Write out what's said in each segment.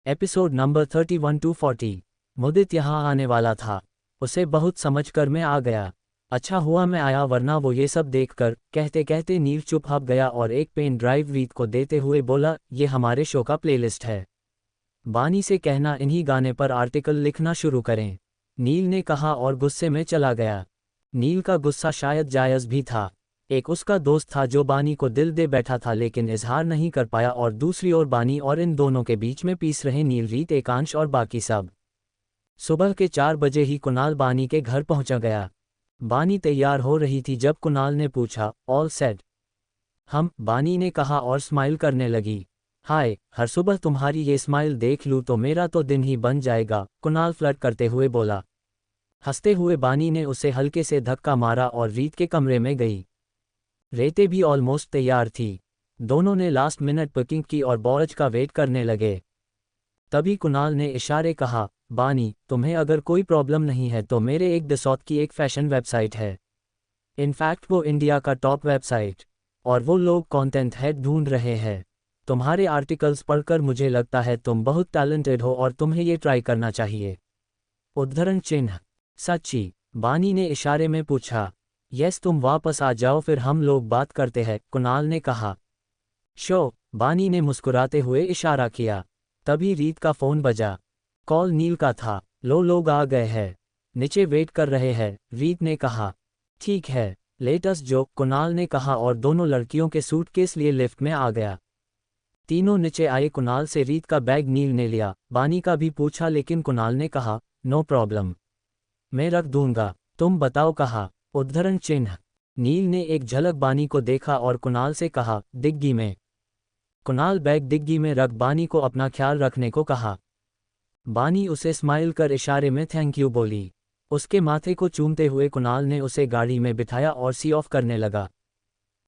Episode number 31 to 40। मुदित यहाँ आने वाला था। उसे बहुत समझकर मैं आ गया। अच्छा हुआ मैं आया, वरना वो ये सब देखकर। कहते कहते नील चुप हप गया और एक पेन ड्राइव रीत को देते हुए बोला, ये हमारे शो का प्लेलिस्ट है। बानी से कहना इन्हीं गाने पर आर्टिकल लिखना शुरू करें। नील ने कहा और गुस्से में चला गया। नील का गुस्सा शायद जायज़ भी था। एक उसका दोस्त था जो बानी को दिल दे बैठा था लेकिन इजहार नहीं कर पाया, और दूसरी ओर बानी और इन दोनों के बीच में पीस रहे नील, रीत, एकांश और बाकी सब। सुबह के 4 बजे ही कुणाल बानी के घर पहुंचा गया। बानी तैयार हो रही थी जब कुणाल ने पूछा, ऑल सेट? बानी ने कहा और स्माइल करने लगी। हाय, हर सुबह तुम्हारी ये स्माइल देख लूँ तो मेरा तो दिन ही बन जाएगा, कुणाल फ्लर्ट करते हुए बोला। हंसते हुए बानी ने उसे हल्के से धक्का मारा और रीत के कमरे में गई। रेते भी ऑलमोस्ट तैयार थी। दोनों ने लास्ट मिनट बुकिंग की और बॉरज का वेट करने लगे। तभी कुणाल ने इशारे कहा, बानी, तुम्हें अगर कोई प्रॉब्लम नहीं है तो मेरे एक दसौत की एक फैशन वेबसाइट है। इनफैक्ट वो इंडिया का टॉप वेबसाइट, और वो लोग कंटेंट हेड ढूंढ रहे हैं। तुम्हारे आर्टिकल्स पढ़कर मुझे लगता है तुम बहुत टैलेंटेड हो और तुम्हें ये ट्राई करना चाहिए। उद्धरण चिन्ह। सच्ची? बानी ने इशारे में पूछा। यस, तुम वापस आ जाओ फिर हम लोग बात करते हैं, कुणाल ने कहा। शो? बानी ने मुस्कुराते हुए इशारा किया। तभी रीत का फ़ोन बजा। कॉल नील का था। लोग आ गए हैं, नीचे वेट कर रहे हैं, रीत ने कहा। ठीक है, लेटस जो, कुणाल ने कहा और दोनों लड़कियों के सूटकेस लिए लिफ्ट में आ गया। तीनों नीचे आए। कुणाल से रीत का बैग नील ने लिया। बानी का भी पूछा लेकिन कुणाल ने कहा, नो प्रॉब्लम, मैं रख दूंगा। तुम बताओ कहाँ? उद्धरण चिन्ह। नील ने एक झलक बानी को देखा और कुणाल से कहा, डिग्गी में। कुणाल बैग डिग्गी में रख बानी को अपना ख्याल रखने को कहा। बानी उसे स्माइल कर इशारे में थैंक यू बोली। उसके माथे को चूमते हुए कुणाल ने उसे गाड़ी में बिठाया और सी ऑफ करने लगा।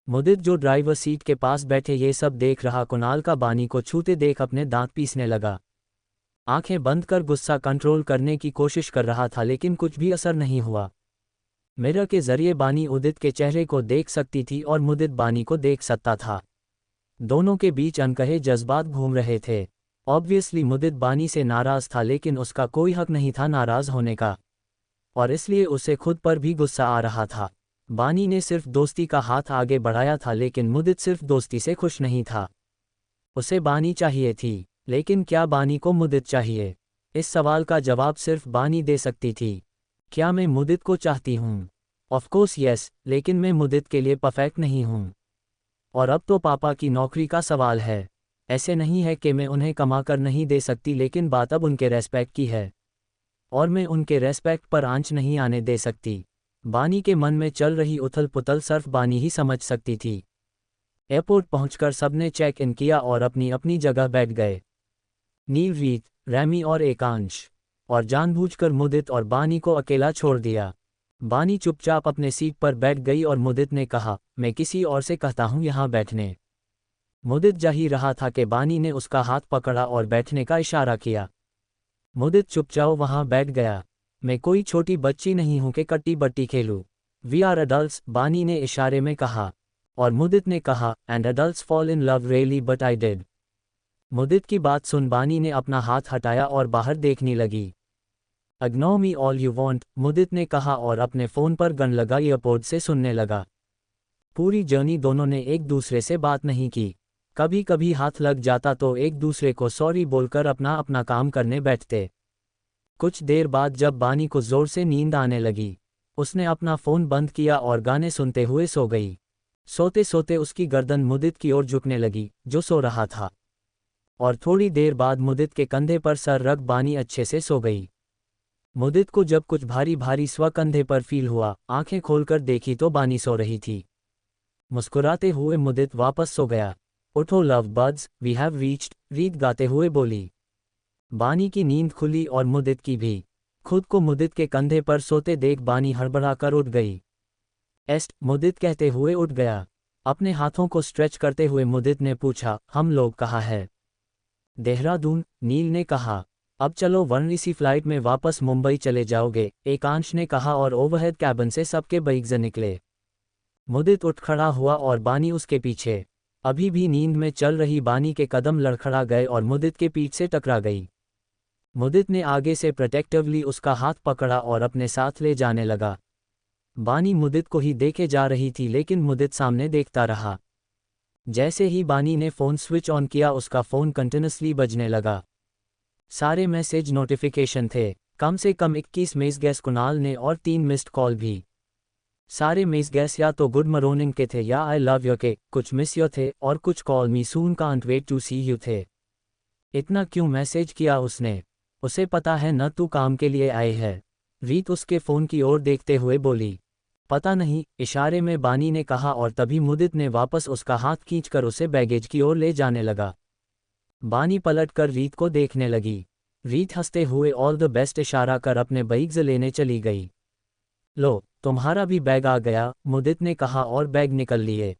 मुदित जो ड्राइवर सीट के पास बैठे ये सब देख रहा, कुणाल का बानी को छूते देख अपने दांत पीसने लगा। आंखें बंद कर गुस्सा कंट्रोल करने की कोशिश कर रहा था लेकिन कुछ भी असर नहीं हुआ। मिरर के जरिए बानी उदित के चेहरे को देख सकती थी और मुदित बानी को देख सकता था। दोनों के बीच अनकहे जज्बात घूम रहे थे। ऑब्वियसली मुदित बानी से नाराज था लेकिन उसका कोई हक नहीं था नाराज होने का, और इसलिए उसे खुद पर भी गुस्सा आ रहा था। बानी ने सिर्फ दोस्ती का हाथ आगे बढ़ाया था लेकिन मुदित सिर्फ दोस्ती से खुश नहीं था। उसे बानी चाहिए थी, लेकिन क्या बानी को मुदित चाहिए? इस सवाल का जवाब सिर्फ बानी दे सकती थी। क्या मैं मुदित को चाहती हूँ? ऑफकोर्स यस, लेकिन मैं मुदित के लिए परफेक्ट नहीं हूँ। और अब तो पापा की नौकरी का सवाल है। ऐसे नहीं है कि मैं उन्हें कमा कर नहीं दे सकती, लेकिन बात अब उनके रेस्पेक्ट की है, और मैं उनके रेस्पेक्ट पर आंच नहीं आने दे सकती। बानी के मन में चल रही उथल पुथल सिर्फ बानी ही समझ सकती थी। एयरपोर्ट पहुंचकर सबने चेक इन किया और अपनी अपनी जगह बैठ गए। नील, रीत, रैमी और एकांश, और जानबूझकर मुदित और बानी को अकेला छोड़ दिया। बानी चुपचाप अपने सीट पर बैठ गई और मुदित ने कहा, मैं किसी और से कहता हूँ यहाँ बैठने। मुदित जा ही रहा था कि बानी ने उसका हाथ पकड़ा और बैठने का इशारा किया। मुदित चुपचाप वहाँ बैठ गया। मैं कोई छोटी बच्ची नहीं हूँ कि कट्टी बट्टी खेलूँ। वी आर अडल्ट्स, बानी ने इशारे में कहा, और मुदित ने कहा, and adults fall in love really but I did. Mudit की बात सुन बानी ने अपना हाथ हटाया और बाहर देखने लगी। Ignore me all you want, Mudit ने कहा और अपने फ़ोन पर गन लगा ईयरपोड से सुनने लगा। पूरी जर्नी दोनों ने एक दूसरे से बात नहीं की। कभी कभी हाथ लग जाता तो एक दूसरे को सॉरी बोलकर अपना अपना काम करने बैठते। कुछ देर बाद जब बानी को ज़ोर से नींद आने लगी, उसने अपना फ़ोन बंद किया और गाने सुनते हुए सो गई। सोते सोते उसकी गर्दन मुदित की ओर झुकने लगी, जो सो रहा था, और थोड़ी देर बाद मुदित के कंधे पर सर रख बानी अच्छे से सो गई। मुदित को जब कुछ भारी भारी स्व कंधे पर फील हुआ, आंखें खोलकर देखी तो बानी सो रही थी। मुस्कुराते हुए मुदित वापस सो गया। उठो love birds, we have reached, रीत गाते हुए बोली। बानी की नींद खुली और मुदित की भी। खुद को मुदित के कंधे पर सोते देख बानी हड़बड़ाकर उठ गई। एस्ट, मुदित कहते हुए उठ गया। अपने हाथों को स्ट्रेच करते हुए मुदित ने पूछा, हम लोग कहाँ है? देहरादून, नील ने कहा। अब चलो वरना इसी फ्लाइट में वापस मुंबई चले जाओगे, एकांश ने कहा और ओवरहेड कैबिन से सबके बाइक से निकले। मुदित उठ खड़ा हुआ और बानी उसके पीछे। अभी भी नींद में चल रही बानी के कदम लड़खड़ा गए और मुदित के पीठ से टकरा गई। मुदित ने आगे से प्रोटेक्टिवली उसका हाथ पकड़ा और अपने साथ ले जाने लगा। बानी मुदित को ही देखे जा रही थी लेकिन मुदित सामने देखता रहा। जैसे ही बानी ने फ़ोन स्विच ऑन किया उसका फ़ोन कंटिन्यूअसली बजने लगा। सारे मैसेज नोटिफिकेशन थे, कम से कम 21 मैसेज कुणाल ने और 3 मिस्ड कॉल भी। सारे मैसेज या तो गुड मॉर्निंग के थे या आई लव यू के, कुछ मिस यू थे और कुछ कॉल मी सून का वेट टू सी यू थे। इतना क्यों मैसेज किया उसने? उसे पता है न तू काम के लिए आए है। रीत उसके फ़ोन की ओर देखते हुए बोली। पता नहीं, इशारे में बानी ने कहा और तभी मुदित ने वापस उसका हाथ खींचकर उसे बैगेज की ओर ले जाने लगा। बानी पलटकर रीत को देखने लगी। रीत हंसते हुए ऑल द बेस्ट इशारा कर अपने बैग्स लेने चली गई। लो, तुम्हारा भी बैग आ गया, मुदित ने कहा और बैग निकल लिए।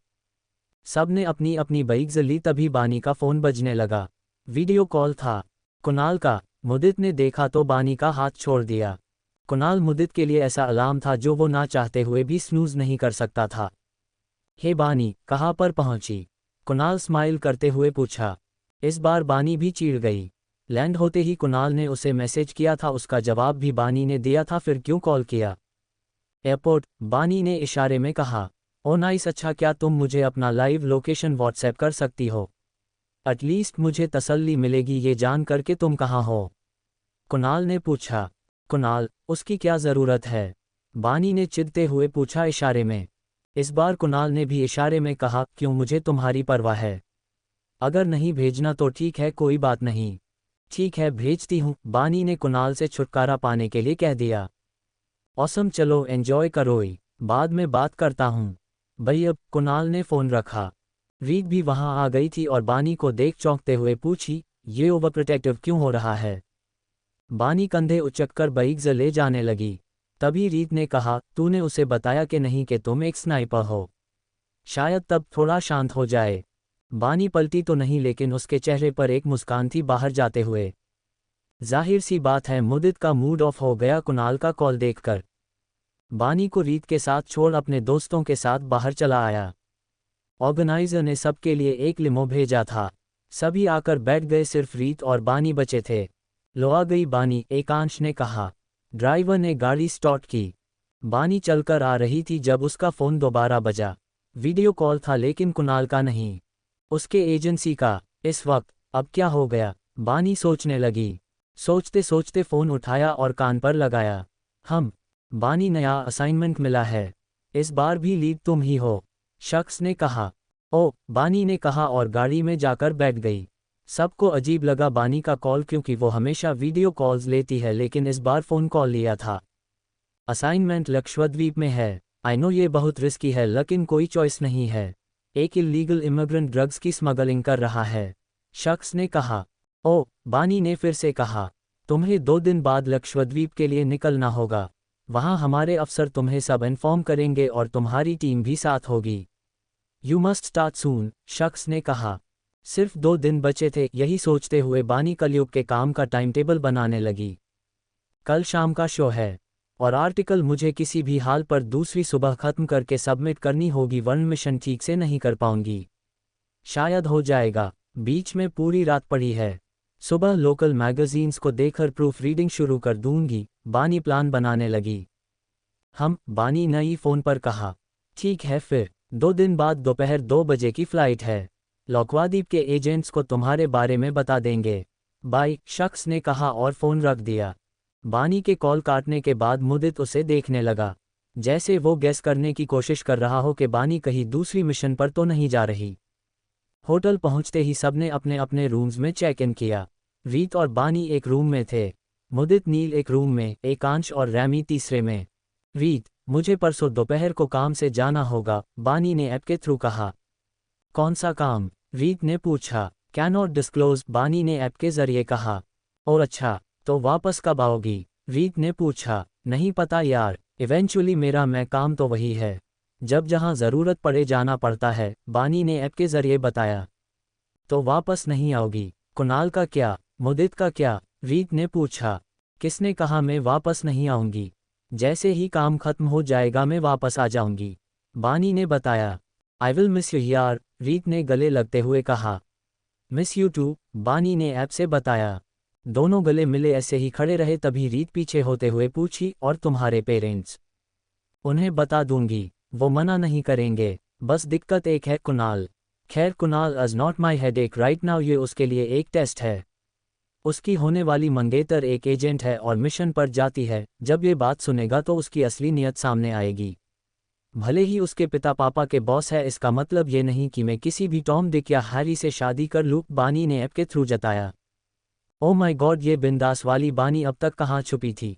सब ने अपनी अपनी बैग्स ली तभी बानी का फ़ोन बजने लगा। वीडियो कॉल था कुणाल का। मुदित ने देखा तो बानी का हाथ छोड़ दिया। कुणाल मुदित के लिए ऐसा अलार्म था जो वो ना चाहते हुए भी स्नूज नहीं कर सकता था। हे बानी, कहाँ पर पहुंची? कुणाल स्माइल करते हुए पूछा। इस बार बानी भी चिढ़ गई। लैंड होते ही कुणाल ने उसे मैसेज किया था, उसका जवाब भी बानी ने दिया था, फिर क्यों कॉल किया? एयरपोर्ट, बानी ने इशारे में कहा। ओ नाइस, अच्छा क्या तुम मुझे अपना लाइव लोकेशन व्हाट्सएप कर सकती हो? एटलीस्ट मुझे तसल्ली मिलेगी ये जान कर के तुम कहाँ हो। कुणाल ने पूछा। कुणाल, उसकी क्या ज़रूरत है? बानी ने चिढ़ते हुए पूछा इशारे में। इस बार कुणाल ने भी इशारे में कहा, क्यों, मुझे तुम्हारी परवाह है? अगर नहीं भेजना तो ठीक है, कोई बात नहीं। ठीक है, भेजती हूँ, बानी ने कुणाल से छुटकारा पाने के लिए कह दिया। ऑसम, चलो एंजॉय करोई, बाद में बात करता हूँ। भाई अब कुणाल ने फ़ोन रखा। रीत भी वहाँ आ गई थी और बानी को देख चौंकते हुए पूछी, ये ओवर प्रोटेक्टिव क्यों हो रहा है? बानी कंधे उचककर बैग्स ले जाने लगी। तभी रीत ने कहा, तूने उसे बताया कि नहीं कि तुम एक स्नाइपर हो? शायद तब थोड़ा शांत हो जाए। बानी पलटी तो नहीं लेकिन उसके चेहरे पर एक मुस्कान थी बाहर जाते हुए। जाहिर सी बात है मुदित का मूड ऑफ हो गया कुणाल का कॉल देखकर। बानी को रीत के साथ छोड़ अपने दोस्तों के साथ बाहर चला आया। ऑर्गेनाइजर ने सबके लिए एक लिमो भेजा था। सभी आकर बैठ गए, सिर्फ रीत और बानी बचे थे। लो आ गई बानी, एकांश ने कहा। ड्राइवर ने गाड़ी स्टार्ट की। बानी चलकर आ रही थी जब उसका फ़ोन दोबारा बजा। वीडियो कॉल था लेकिन कुणाल का नहीं, उसके एजेंसी का। इस वक्त अब क्या हो गया, बानी सोचने लगी। सोचते सोचते फ़ोन उठाया और कान पर लगाया। बानी, नया असाइनमेंट मिला है। इस बार भी लीड तुम ही हो, शख्स ने कहा। ओ, बानी ने कहा और गाड़ी में जाकर बैठ गई। सबको अजीब लगा बानी का कॉल, क्योंकि वो हमेशा वीडियो कॉल्स लेती है लेकिन इस बार फ़ोन कॉल लिया था। असाइनमेंट लक्षद्वीप में है। आई नो ये बहुत रिस्की है लेकिन कोई चॉइस नहीं है। एक इल्लीगल इमिग्रेंट ड्रग्स की स्मगलिंग कर रहा है, शख्स ने कहा। ओ, बानी ने फिर से कहा, तुम्हें 2 दिन बाद लक्षद्वीप के लिए निकलना होगा। वहाँ हमारे अफसर तुम्हें सब इन्फॉर्म करेंगे और तुम्हारी टीम भी साथ होगी। यू मस्ट स्टार्ट सून, शख्स ने कहा। सिर्फ 2 दिन बचे थे, यही सोचते हुए बानी कलयुग के काम का टाइम टेबल बनाने लगी। कल शाम का शो है और आर्टिकल मुझे किसी भी हाल पर दूसरी सुबह खत्म करके सबमिट करनी होगी, वरना मिशन ठीक से नहीं कर पाऊंगी। शायद हो जाएगा, बीच में पूरी रात पड़ी है। सुबह लोकल मैगजीन्स को देखकर प्रूफ रीडिंग शुरू कर दूंगी, बानी प्लान बनाने लगी। बानी नई फ़ोन पर कहा। ठीक है, फिर 2 दिन बाद दोपहर 2 बजे की फ़्लाइट है। लौकवादीप के एजेंट्स को तुम्हारे बारे में बता देंगे। बाय, शख्स ने कहा और फ़ोन रख दिया। बानी के कॉल काटने के बाद मुदित उसे देखने लगा, जैसे वो गैस करने की कोशिश कर रहा हो कि बानी कहीं दूसरी मिशन पर तो नहीं जा रही। होटल पहुंचते ही सबने अपने अपने रूम्स में चेक इन किया। रीत और बानी एक रूम में थे, मुदित नील एक रूम में, एकांश और रैमी तीसरे में। रीत, मुझे परसों दोपहर को काम से जाना होगा, बानी ने ऐप के थ्रू कहा। कौन सा काम? रीत ने पूछा। कैन नॉट डिस्क्लोज, बानी ने ऐप के जरिए कहा। और अच्छा, तो वापस कब आओगी? रीत ने पूछा। नहीं पता यार, इवेंचुअली मेरा मैं काम तो वही है, जब जहां ज़रूरत पड़े जाना पड़ता है, बानी ने ऐप के जरिए बताया। तो वापस नहीं आओगी? कुणाल का क्या, मुदित का क्या? रीत ने पूछा। किसने कहा मैं वापस नहीं आऊंगी? जैसे ही काम खत्म हो जाएगा मैं वापस आ जाऊंगी, बानी ने बताया। आई विल मिस यू यार, रीत ने गले लगते हुए कहा। मिस यू टू, बानी ने ऐप से बताया। दोनों गले मिले ऐसे ही खड़े रहे, तभी रीत पीछे होते हुए पूछी, और तुम्हारे पेरेंट्स? उन्हें बता दूंगी, वो मना नहीं करेंगे। बस दिक्कत एक है, कुणाल। खैर, Kunal is not my headache right now, ये उसके लिए एक टेस्ट है। उसकी होने वाली मंगेतर एक एजेंट है और मिशन पर जाती है। जब ये बात सुनेगा तो उसकी असली नीयत सामने आएगी। भले ही उसके पिता पापा के बॉस है, इसका मतलब ये नहीं कि मैं किसी भी टॉम डिक या हैरी से शादी कर लूँ, बानी ने ऐप के थ्रू जताया। ओ माय गॉड, ये बिंदास वाली बानी अब तक कहाँ छुपी थी?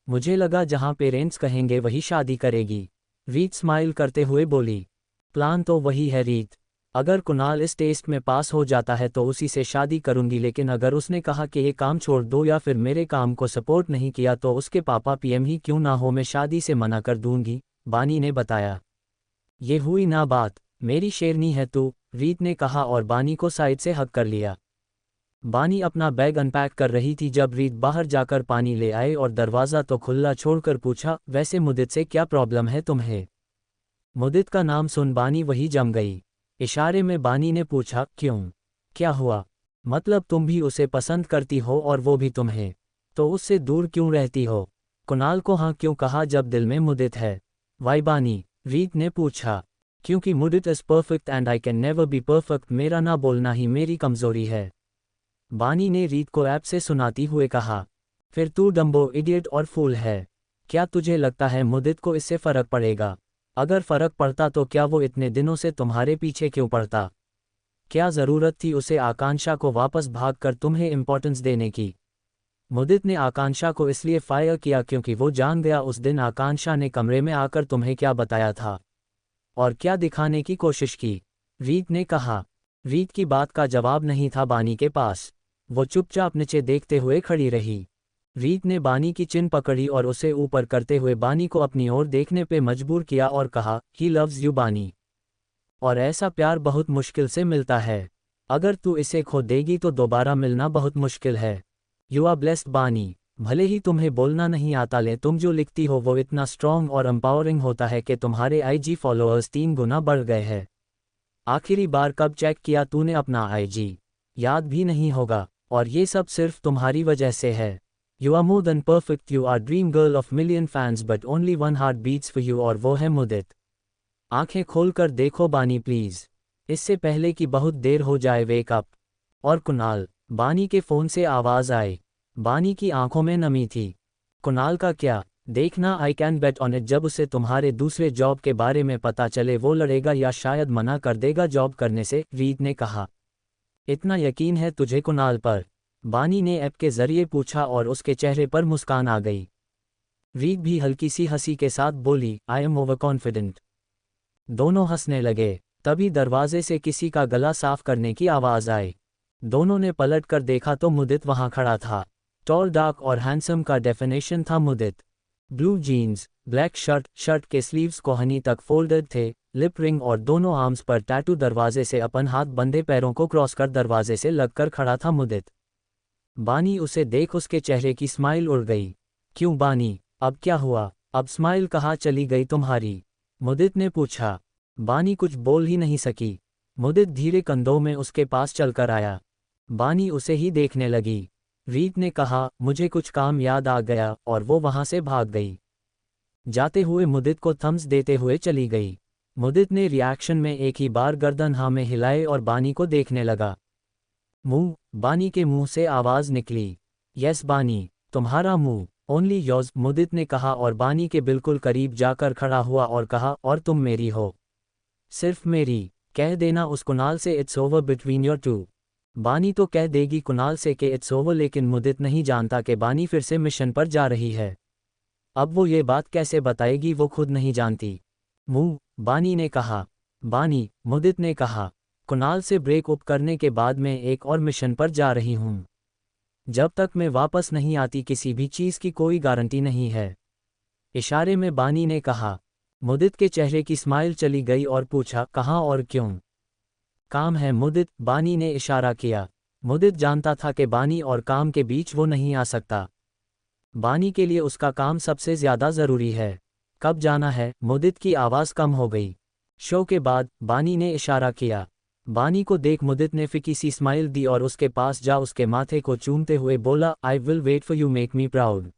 मुझे लगा जहाँ पेरेंट्स कहेंगे वही शादी करेगी। रीत स्माइल करते हुए बोली। प्लान तो वही है रीत। अगर कुणाल इस टेस्ट में पास हो जाता है तो उसी से शादी करूंगी, लेकिन अगर उसने कहा कि ये काम छोड़ दो या फिर मेरे काम को सपोर्ट नहीं किया तो उसके पापा पीएम ही क्यों ना हो, मैं शादी से मना कर दूंगी, बानी ने बताया। ये हुई ना बात, मेरी शेरनी है तू, रीत ने कहा और बानी को साइड से हग कर लिया। बानी अपना बैग अनपैक कर रही थी जब रीत बाहर जाकर पानी ले आए और दरवाज़ा तो खुला छोड़कर पूछा, वैसे मुदित से क्या प्रॉब्लम है तुम्हें? मुदित का नाम सुन बानी वही जम गई। इशारे में बानी ने पूछा, क्यों? क्या हुआ? मतलब तुम भी उसे पसंद करती हो और वो भी तुम्हें, तो उससे दूर क्यों रहती हो? कुणाल को हाँ क्यों कहा जब दिल में मुदित है? वाई बानी, रीत ने पूछा। क्योंकि Mudit is perfect and I can never be perfect, मेरा ना बोलना ही मेरी कमज़ोरी है, बानी ने रीत को ऐप से सुनाती हुए कहा। फिर तू डम्बो, इडियट और फूल है। क्या तुझे लगता है मुदित को इससे फ़र्क पड़ेगा? अगर फ़र्क पड़ता तो क्या वो इतने दिनों से तुम्हारे पीछे क्यों पड़ता? क्या ज़रूरत थी उसे आकांक्षा को वापस भाग कर तुम्हें इम्पोर्टेंस देने की? मुदित ने आकांक्षा को इसलिए फायर किया क्योंकि वो जान गया उस दिन आकांक्षा ने कमरे में आकर तुम्हें क्या बताया था और क्या दिखाने की कोशिश की, रीत ने कहा। रीत की बात का जवाब नहीं था बानी के पास। वो चुपचाप नीचे देखते हुए खड़ी रही। रीत ने बानी की चिन पकड़ी और उसे ऊपर करते हुए बानी को अपनी ओर देखने पे मजबूर किया और कहा, ही लव्स यू बानी। और ऐसा प्यार बहुत मुश्किल से मिलता है। अगर तू इसे खो देगी तो दोबारा मिलना बहुत मुश्किल है। यू आर ब्लेस्ड बानी। भले ही तुम्हें बोलना नहीं आता, ले तुम जो लिखती हो वो इतना स्ट्रॉन्ग और एम्पावरिंग होता है कि तुम्हारे आईजी फॉलोअर्स 3 गुना बढ़ गए हैं। आखिरी बार कब चेक किया तूने अपना आईजी? याद भी नहीं होगा। और ये सब सिर्फ तुम्हारी वजह से है। You are more than perfect, you are dream girl of million fans, but only one heart beats for you, और वो है मुदित। आंखें खोलकर देखो बानी प्लीज, इससे पहले कि बहुत देर हो जाए, वेक अप। और कुणाल, बानी के फ़ोन से आवाज़ आई। बानी की आंखों में नमी थी। कुणाल का क्या? देखना, I can bet on it, जब उसे तुम्हारे दूसरे जॉब के बारे में पता चले वो लड़ेगा या शायद मना कर देगा जॉब करने से, रीत ने कहा। इतना यकीन है तुझे कुणाल पर? बानी ने ऐप के जरिए पूछा और उसके चेहरे पर मुस्कान आ गई। रीत भी हल्की सी हंसी के साथ बोली, आई एम ओवर कॉन्फिडेंट। दोनों हंसने लगे। तभी दरवाजे से किसी का गला साफ करने की आवाज़ आई। दोनों ने पलट कर देखा तो मुदित वहां खड़ा था। टॉल, डार्क और हैंडसम का डेफिनेशन था Mudit. Blue jeans, black shirt, shirt के स्लीव्स कोहनी तक फोल्डेड थे, लिप रिंग और दोनों आर्म्स पर टैटू। दरवाजे से अपन हाथ बंधे पैरों को क्रॉस कर दरवाजे से लगकर खड़ा था मुदित। बानी उसे देख उसके चेहरे की स्माइल उड़ गई। क्यों बानी, अब क्या हुआ? अब स्माइल कहाँ चली गई तुम्हारी? मुदित ने पूछा। बानी कुछ बोल ही नहीं सकी। मुदित धीरे कंधों में उसके पास चलकर आया। बानी उसे ही देखने लगी। रीत ने कहा, मुझे कुछ काम याद आ गया, और वो वहां से भाग गई। जाते हुए मुदित को थम्स देते हुए चली गई। मुदित ने रिएक्शन में एक ही बार गर्दन हाँ में हिलाए और बानी को देखने लगा। मुंह, बानी के मुंह से आवाज निकली। यस बानी, तुम्हारा मुंह, ओनली योर्स, मुदित ने कहा और बानी के बिल्कुल करीब जाकर खड़ा हुआ और कहा, और तुम मेरी हो, सिर्फ मेरी। कह देना उस कुणाल से it's over between your two. Bani तो कह देगी कुणाल से कि इट्स ओवर, लेकिन मुदित नहीं जानता कि बानी फिर से मिशन पर जा रही है। अब वो ये बात कैसे बताएगी वो खुद नहीं जानती। मुंह, बानी ने कहा। बानी, मुदित ने कहा, कुणाल से ब्रेक अप करने के बाद मैं एक और मिशन पर जा रही हूँ। जब तक मैं वापस नहीं आती किसी भी चीज़ की कोई गारंटी नहीं है। इशारे में बानी ने कहा। मुदित के चेहरे की स्माइल चली गई और पूछा, कहाँ और क्यों? काम है मुदित, बानी ने इशारा किया। मुदित जानता था कि बानी और काम के बीच वो नहीं आ सकता। बानी के लिए उसका काम सबसे ज्यादा जरूरी है। कब जाना है? मुदित की आवाज़ कम हो गई। शो के बाद बानी ने इशारा किया। बानी को देख मुदित ने फिकी सी स्माइल दी और उसके पास जा उसके माथे को चूमते हुए बोला, I will wait for you, make me proud.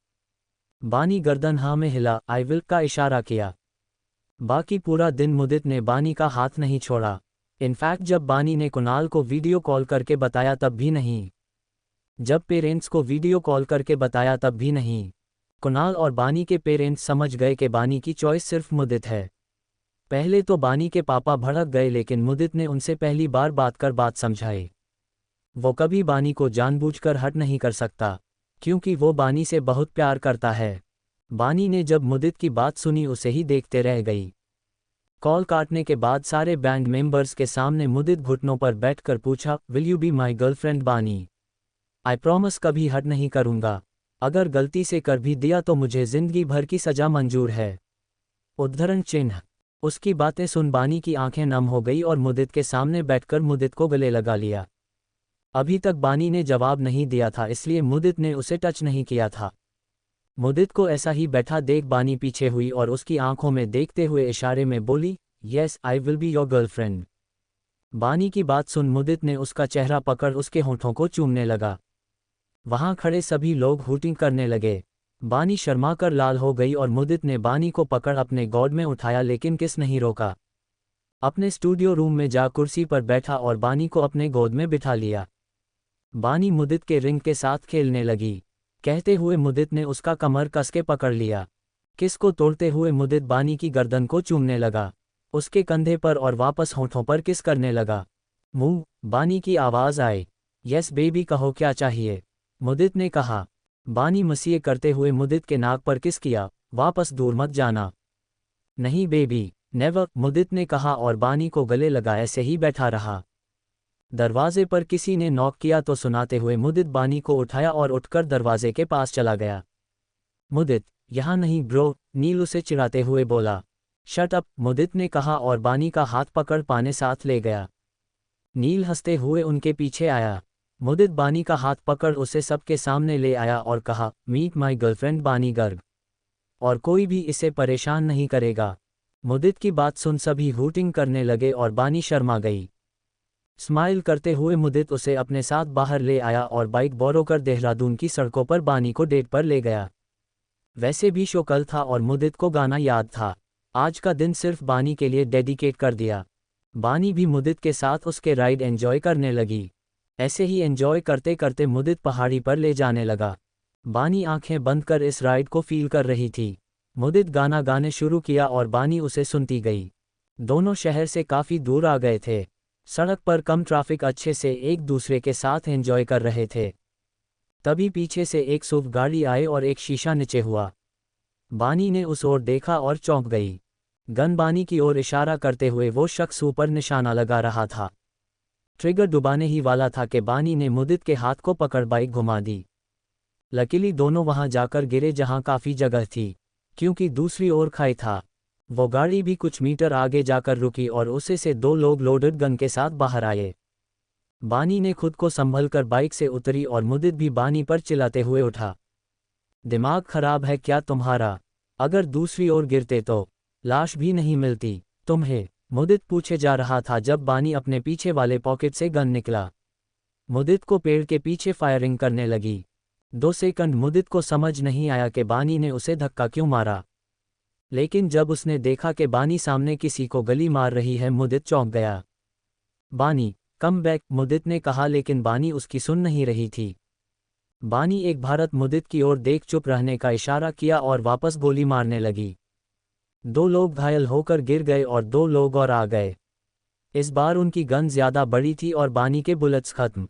Bani गर्दन हाँ में हिला, आई विल का इशारा किया। बाकी पूरा दिन मुदित ने बानी का हाथ नहीं छोड़ा। इनफैक्ट जब बानी ने कुणाल को वीडियो कॉल करके बताया तब भी नहीं। जब पेरेंट्स को वीडियो कॉल करके बताया तब भी नहीं। कुणाल और बानी के पेरेंट्स समझ गए कि बानी की चॉइस सिर्फ मुदित है। पहले तो बानी के पापा भड़क गए, लेकिन मुदित ने उनसे पहली बार बात कर बात समझाई। वो कभी बानी को जानबूझकर हर्ट नहीं कर सकता, क्योंकि वो बानी से बहुत प्यार करता है। बानी ने जब मुदित की बात सुनी उसे ही देखते रह गई। कॉल काटने के बाद सारे बैंड मेंबर्स के सामने मुदित घुटनों पर बैठकर पूछा, will you be my girlfriend Bani? I promise कभी हर्ट नहीं करूंगा। अगर गलती से कर भी दिया तो मुझे जिंदगी भर की सजा मंजूर है। उद्धरण चिन्ह। उसकी बातें सुन बानी की आंखें नम हो गई और मुदित के सामने बैठकर मुदित को गले लगा लिया। अभी तक बानी ने जवाब नहीं दिया था, इसलिए मुदित ने उसे टच नहीं किया था। मुदित को ऐसा ही बैठा देख बानी पीछे हुई और उसकी आंखों में देखते हुए इशारे में बोली, yes I will be your girlfriend. बानी की बात सुन मुदित ने उसका चेहरा पकड़ उसके होंठों को चूमने लगा। वहां खड़े सभी लोग हूटिंग करने लगे। बानी शर्माकर लाल हो गई और मुदित ने बानी को पकड़ अपने गोद में उठाया, लेकिन किस नहीं रोका। अपने स्टूडियो रूम में जा कुर्सी पर बैठा और बानी को अपने गोद में बिठा लिया। बानी मुदित के रिंग के साथ खेलने लगी। कहते हुए मुदित ने उसका कमर कस के पकड़ लिया। किस को तोड़ते हुए मुदित बानी की गर्दन को चूमने लगा, उसके कंधे पर और वापस होंठों पर किस करने लगा। मुंह। बानी की आवाज़ आई, यस बेबी कहो क्या चाहिए? मुदित ने कहा। बानी मसीह करते हुए मुदित के नाक पर किस किया, वापस दूर मत जाना। नहीं बेबी, नेवर, मुदित ने कहा और बानी को गले लगा ऐसे ही बैठा रहा। दरवाजे पर किसी ने नॉक किया तो सुनाते हुए मुदित बानी को उठाया और उठकर दरवाजे के पास चला गया। मुदित, यहाँ नहीं ब्रो, नील उसे चिढ़ाते हुए बोला। शट अप, मुदित ने कहा और बानी का हाथ पकड़ पाने साथ ले गया। नील हंसते हुए उनके पीछे आया। मुदित बानी का हाथ पकड़ उसे सबके सामने ले आया और कहा, मीट माई गर्लफ्रेंड बानी गर्ग, और कोई भी इसे परेशान नहीं करेगा। मुदित की बात सुन सभी हूटिंग करने लगे और बानी शर्मा गई। स्माइल करते हुए मुदित उसे अपने साथ बाहर ले आया और बाइक बोरो कर देहरादून की सड़कों पर बानी को डेट पर ले गया। वैसे भी शो कल था और मुदित को गाना याद था। आज का दिन सिर्फ बानी के लिए डेडिकेट कर दिया। बानी भी मुदित के साथ उसके राइड एंजॉय करने लगी। ऐसे ही एंजॉय करते करते मुदित पहाड़ी पर ले जाने लगा। बानी आंखें बंद कर इस राइड को फील कर रही थी। मुदित गाना गाने शुरू किया और बानी उसे सुनती गई। दोनों शहर से काफ़ी दूर आ गए थे। सड़क पर कम ट्रैफिक, अच्छे से एक दूसरे के साथ एंजॉय कर रहे थे। तभी पीछे से एक सुव गाड़ी आए और एक शीशा नीचे हुआ। बानी ने उस ओर देखा और चौंक गई। गन बानी की ओर इशारा करते हुए वो शख्स ऊपर निशाना लगा रहा था। ट्रिगर डुबाने ही वाला था कि बानी ने मुदित के हाथ को पकड़ बाइक घुमा दी। लकीली दोनों वहां जाकर गिरे जहां काफ़ी जगह थी, क्योंकि दूसरी ओर खाई था। वो गाड़ी भी कुछ मीटर आगे जाकर रुकी और उसे से दो लोग लोडेड गन के साथ बाहर आए। बानी ने खुद को संभलकर बाइक से उतरी और मुदित भी बानी पर चिल्लाते हुए उठा, दिमाग खराब है क्या तुम्हारा? अगर दूसरी ओर गिरते तो लाश भी नहीं मिलती तुम्हें? मुदित पूछे जा रहा था जब बानी अपने पीछे वाले पॉकेट से गन निकला। मुदित को पेड़ के पीछे फायरिंग करने लगी। 2 सेकंड मुदित को समझ नहीं आया कि बानी ने उसे धक्का क्यों मारा, लेकिन जब उसने देखा कि बानी सामने किसी को गली मार रही है, मुदित चौंक गया। बानी कम बैक, मुदित ने कहा, लेकिन बानी उसकी सुन नहीं रही थी। बानी एक भारत मुदित की ओर देख चुप रहने का इशारा किया और वापस गोली मारने लगी। 2 लोग घायल होकर गिर गए और 2 लोग और आ गए। इस बार उनकी गन ज्यादा बड़ी थी और बानी के बुलेट्स खत्म।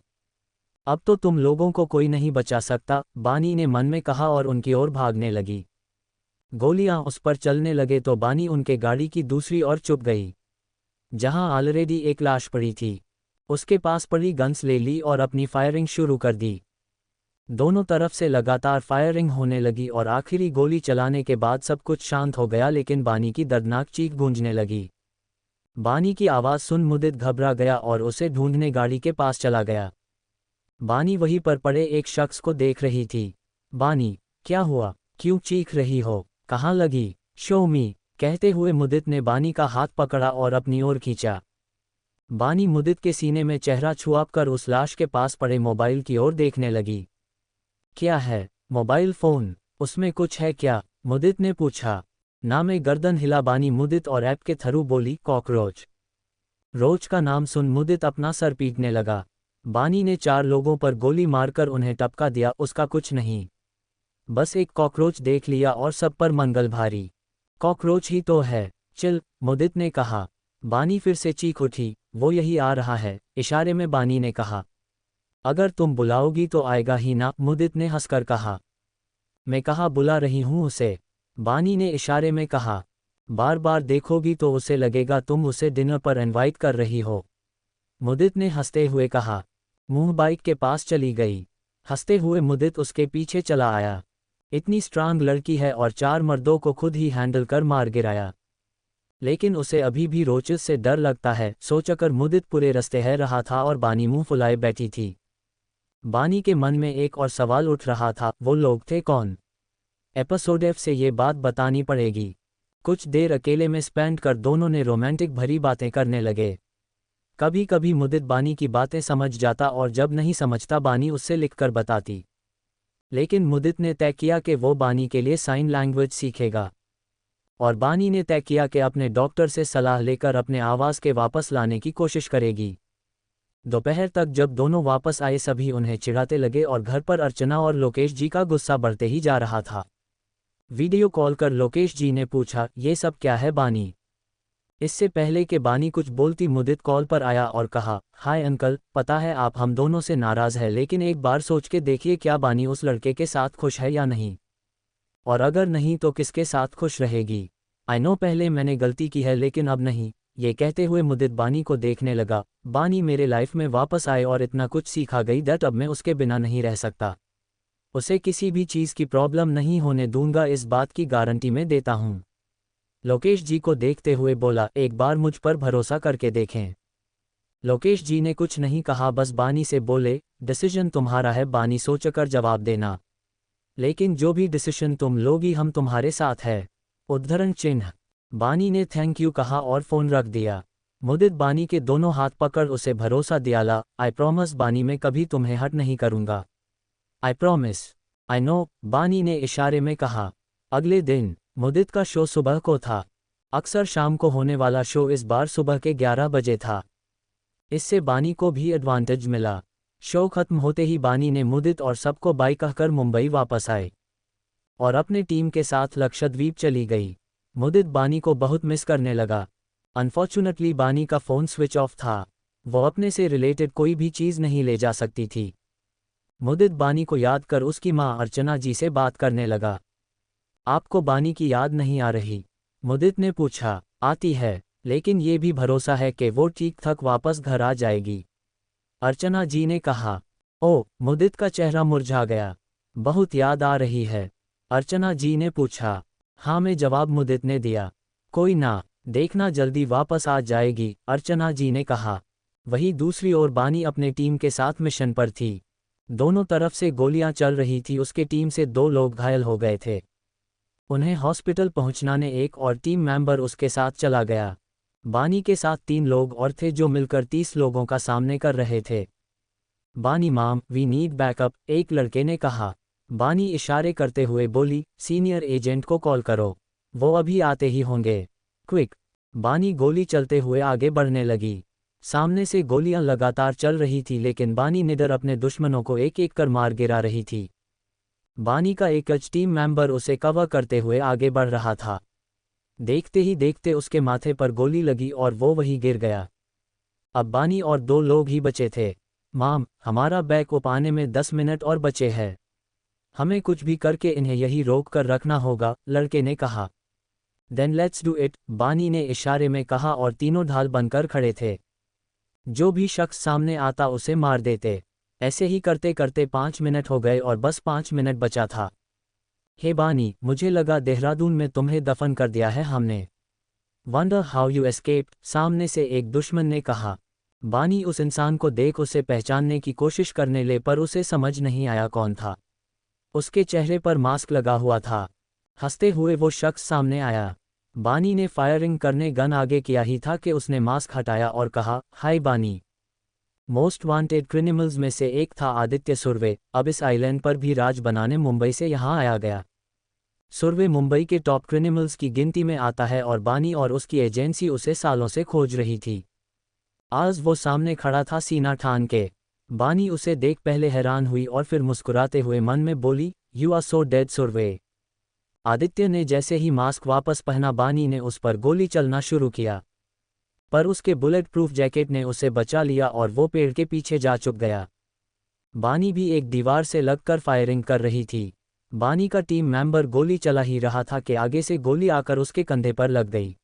अब तो तुम लोगों को कोई नहीं बचा सकता, बानी ने मन में कहा और उनकी ओर भागने लगी। गोलियां उस पर चलने लगे तो बानी उनके गाड़ी की दूसरी ओर चुप गई, जहां ऑलरेडी एक लाश पड़ी थी। उसके पास पड़ी गन्स ले ली और अपनी फायरिंग शुरू कर दी। दोनों तरफ से लगातार फायरिंग होने लगी और आखिरी गोली चलाने के बाद सब कुछ शांत हो गया, लेकिन बानी की दर्दनाक चीख गूंजने लगी। बानी की आवाज़ सुन मुदित घबरा गया और उसे ढूंढने गाड़ी के पास चला गया। बानी वहीं पर पड़े एक शख्स को देख रही थी। बानी, क्या हुआ? क्यों चीख रही हो? कहाँ लगी? शो मी। कहते हुए मुदित ने बानी का हाथ पकड़ा और अपनी ओर खींचा। बानी मुदित के सीने में चेहरा छुआकर उस लाश के पास पड़े मोबाइल की ओर देखने लगी। क्या है? मोबाइल फोन, उसमें कुछ है क्या? मुदित ने पूछा। ना में गर्दन हिला बानी मुदित और ऐप के थरू बोली, कॉकरोच। रोज का नाम सुन मुदित अपना सर पीटने लगा। बानी ने 4 लोगों पर गोली मारकर उन्हें टपका दिया, उसका कुछ नहीं। बस एक कॉकरोच देख लिया और सब पर मंगल भारी। कॉकरोच ही तो है। चिल, मुदित ने कहा। बानी फिर से चीख उठी। वो यही आ रहा है, इशारे में बानी ने कहा। अगर तुम बुलाओगी तो आएगा ही ना, मुदित ने हंसकर कहा। मैं कहाँ बुला रही हूँ उसे, बानी ने इशारे में कहा। बार बार देखोगी तो उसे लगेगा तुम उसे डिनर पर इनवाइट कर रही हो, मुदित ने हंसते हुए कहा। मुंह बाइक के पास चली गई। हंसते हुए मुदित उसके पीछे चला आया। इतनी स्ट्रांग लड़की है और 4 मर्दों को खुद ही हैंडल कर मार गिराया। लेकिन उसे अभी भी रोचस से डर लगता है, सोचकर मुदित पूरे रास्ते है रहा था और बानी मुंह फुलाए बैठी थी। बानी के मन में एक और सवाल उठ रहा था, वो लोग थे कौन? एपिसोड F से ये बात बतानी पड़ेगी। कुछ देर अकेले में स्पेंड कर दोनों ने रोमांटिक भरी बातें करने लगे। कभी कभी मुदित बानी की बातें समझ जाता और जब नहीं समझता बानी उससे लिखकर बताती। लेकिन मुदित ने तय किया कि वो बानी के लिए साइन लैंग्वेज सीखेगा। और बानी ने तय किया कि अपने डॉक्टर से सलाह लेकर अपने आवाज़ के वापस लाने की कोशिश करेगी। दोपहर तक जब दोनों वापस आए सभी उन्हें चिढ़ाते लगे और घर पर अर्चना और लोकेश जी का गुस्सा बढ़ते ही जा रहा था। वीडियो कॉल कर लोकेश जी ने पूछा, ये सब क्या है बानी? इससे पहले कि बानी कुछ बोलती मुदित कॉल पर आया और कहा, हाय अंकल, पता है आप हम दोनों से नाराज़ है, लेकिन एक बार सोच के देखिए क्या बानी उस लड़के के साथ खुश है या नहीं, और अगर नहीं तो किसके साथ खुश रहेगी। आई नो पहले मैंने गलती की है लेकिन अब नहीं। ये कहते हुए मुदित बानी को देखने लगा। बानी मेरे लाइफ में वापस आए और इतना कुछ सीखा गई दैट अब मैं उसके बिना नहीं रह सकता। उसे किसी भी चीज़ की प्रॉब्लम नहीं होने दूंगा, इस बात की गारंटी मैं देता हूँ। लोकेश जी को देखते हुए बोला, एक बार मुझ पर भरोसा करके देखें। लोकेश जी ने कुछ नहीं कहा, बस बानी से बोले, डिसीजन तुम्हारा है बानी, सोचकर जवाब देना। लेकिन जो भी डिसीजन तुम लोगी हम तुम्हारे साथ है। उद्धरण चिन्ह। बानी ने थैंक यू कहा और फ़ोन रख दिया। मुदित बानी के दोनों हाथ पकड़ उसे भरोसा दियाला, आई प्रॉमिस बानी मैं कभी तुम्हें हर्ट नहीं करूँगा। I promise. आई नो, बानी ने इशारे में कहा। अगले दिन मुदित का शो सुबह को था। अक्सर शाम को होने वाला शो इस बार सुबह के 11 बजे था। इससे बानी को भी एडवांटेज मिला। शो खत्म होते ही बानी ने मुदित और सबको बाय कहकर मुंबई वापस आए और अपने टीम के साथ लक्षद्वीप चली गई। मुदित बानी को बहुत मिस करने लगा। अनफॉर्चुनेटली बानी का फ़ोन स्विच ऑफ था। वो अपने से रिलेटेड कोई भी चीज़ नहीं ले जा सकती थी। मुदित बानी को याद कर उसकी माँ अर्चना जी से बात करने लगा। आपको बानी की याद नहीं आ रही? मुदित ने पूछा। आती है, लेकिन ये भी भरोसा है कि वो ठीक ठाक वापस घर आ जाएगी, अर्चना जी ने कहा। ओह, मुदित का चेहरा मुरझा गया। बहुत याद आ रही है? अर्चना जी ने पूछा। हाँ में जवाब मुदित ने दिया। कोई ना, देखना जल्दी वापस आ जाएगी, अर्चना जी ने कहा। वहीं दूसरी ओर बानी अपने टीम के साथ मिशन पर थी। दोनों तरफ से गोलियां चल रही थी। उसके टीम से 2 लोग घायल हो गए थे। उन्हें हॉस्पिटल पहुंचाने एक और टीम मेंबर उसके साथ चला गया। बानी के साथ 3 लोग और थे जो मिलकर 30 लोगों का सामना कर रहे थे। बानी माम, वी नीड बैकअप, एक लड़के ने कहा। बानी इशारे करते हुए बोली, सीनियर एजेंट को कॉल करो, वो अभी आते ही होंगे, क्विक। बानी गोली चलते हुए आगे बढ़ने लगी। सामने से गोलियां लगातार चल रही थी लेकिन बानी निडर अपने दुश्मनों को एक एक कर मार गिरा रही थी। बानी का एक टीम मेंबर उसे कवर करते हुए आगे बढ़ रहा था। देखते ही देखते उसके माथे पर गोली लगी और वो वहीं गिर गया। अब बानी और 2 लोग ही बचे थे। माम, हमारा बैकअप आने में 10 मिनट और बचे हैं। हमें कुछ भी करके इन्हें यही रोक कर रखना होगा, लड़के ने कहा। देन लेट्स डू इट, बानी ने इशारे में कहा और तीनों ढाल बनकर खड़े थे। जो भी शख्स सामने आता उसे मार देते। ऐसे ही करते करते 5 मिनट हो गए और बस 5 मिनट बचा था। हे बानी, मुझे लगा देहरादून में तुम्हें दफन कर दिया है हमने। वंडर हाउ यू एस्केप्ड, सामने से एक दुश्मन ने कहा। बानी उस इंसान को देख उसे पहचानने की कोशिश करने ले पर उसे समझ नहीं आया कौन था। उसके चेहरे पर मास्क लगा हुआ था। हंसते हुए वो शख्स सामने आया। बानी ने फायरिंग करने गन आगे किया ही था कि उसने मास्क हटाया और कहा, हाय बानी। मोस्ट वांटेड क्रिमिनल्स में से एक था आदित्य सुर्वे, अब इस आइलैंड पर भी राज बनाने मुंबई से यहाँ आया गया। सुर्वे मुंबई के टॉप क्रिमिनल्स की गिनती में आता है और बानी और उसकी एजेंसी उसे सालों से खोज रही थी। आज वो सामने खड़ा था सीना ठान के। बानी उसे देख पहले हैरान हुई और फिर मुस्कुराते हुए मन में बोली, you are so dead Surve. Aditya ने जैसे ही मास्क वापस पहना बानी ने उस पर गोली चलना शुरू किया, पर उसके बुलेट प्रूफ जैकेट ने उसे बचा लिया और वो पेड़ के पीछे जा चुक गया। बानी भी एक दीवार से लगकर फायरिंग कर रही थी। बानी का टीम मेंबर गोली चला ही रहा था कि आगे से गोली आकर उसके कंधे पर लग गई।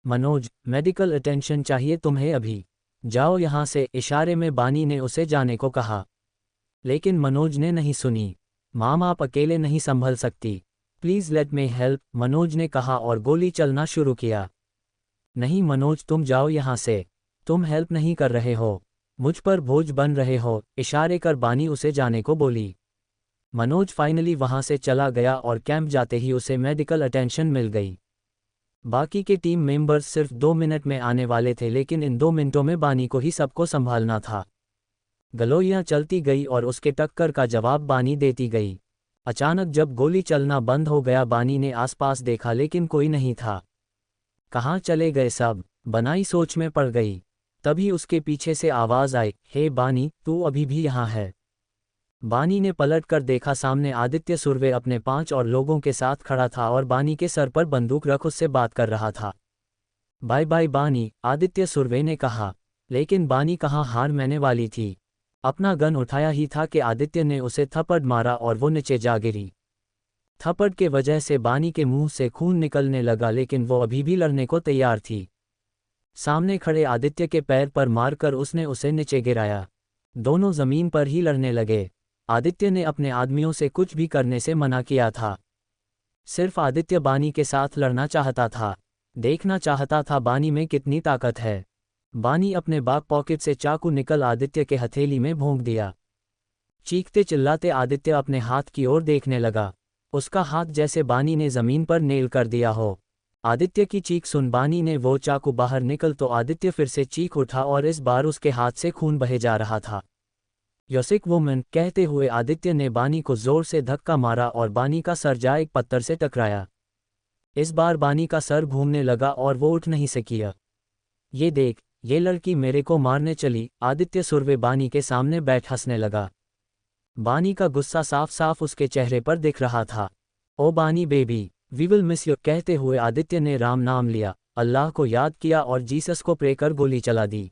मनोज, मेडिकल अटेंशन चाहिए तुम्हें अभी, जाओ यहाँ से, इशारे में बानी ने उसे जाने को कहा। लेकिन मनोज ने नहीं सुनी। माम आप अकेले नहीं संभल सकती, please let me help, Manoj ने कहा और गोली चलना शुरू किया। नहीं मनोज, तुम जाओ यहाँ से, तुम हेल्प नहीं कर रहे हो, मुझ पर बोझ बन रहे हो, इशारे कर बानी उसे जाने को बोली। मनोज फाइनली वहाँ से चला गया और कैंप जाते ही उसे मेडिकल अटेंशन मिल गई। बाकी के टीम मेंबर्स सिर्फ 2 मिनट में आने वाले थे, लेकिन इन 2 मिनटों में बानी को ही सबको संभालना था। गलोइयाँ चलती गई और उसके टक्कर का जवाब बानी देती गई। अचानक जब गोली चलना बंद हो गया, बानी ने आसपास देखा लेकिन कोई नहीं था। कहाँ चले गए सब, बनाई सोच में पड़ गई। तभी उसके पीछे से आवाज़ आई, हे बानी, तू अभी भी यहाँ है। बानी ने पलट कर देखा, सामने आदित्य सुर्वे अपने 5 और लोगों के साथ खड़ा था और बानी के सर पर बंदूक रख उससे बात कर रहा था। बाय बाय बानी, आदित्य सुर्वे ने कहा। लेकिन बानी कहाँ हार मानने वाली थी। अपना गन उठाया ही था कि आदित्य ने उसे थप्पड़ मारा और वो नीचे जा गिरी। थप्पड़ के वजह से बानी के मुंह से खून निकलने लगा, लेकिन वो अभी भी लड़ने को तैयार थी। सामने खड़े आदित्य के पैर पर मारकर उसने उसे नीचे गिराया। दोनों जमीन पर ही लड़ने लगे। आदित्य ने अपने आदमियों से कुछ भी करने से मना किया था। सिर्फ आदित्य बानी के साथ लड़ना चाहता था, देखना चाहता था बानी में कितनी ताकत है। बानी अपने बैक पॉकेट से चाकू निकल आदित्य के हथेली में भोंक दिया। चीखते चिल्लाते आदित्य अपने हाथ की ओर देखने लगा। उसका हाथ जैसे बानी ने जमीन पर नेल कर दिया हो। आदित्य की चीख सुन बानी ने वो चाकू बाहर निकल तो आदित्य फिर से चीख उठा और इस बार उसके हाथ से खून बहे जा रहा था। योसिक वुमन, कहते हुए आदित्य ने बानी को जोर से धक्का मारा और बानी का सर जा एक पत्थर से टकराया। इस बार बानी का सर घूमने लगा और वो उठ नहीं सकी। ये देख, ये लड़की मेरे को मारने चली, आदित्य सुर्वे बानी के सामने बैठ हंसने लगा। बानी का गुस्सा साफ साफ उसके चेहरे पर दिख रहा था। Oh Bani baby, we will miss you, कहते हुए आदित्य ने राम नाम लिया, अल्लाह को याद किया और जीसस को प्रे कर गोली चला दी।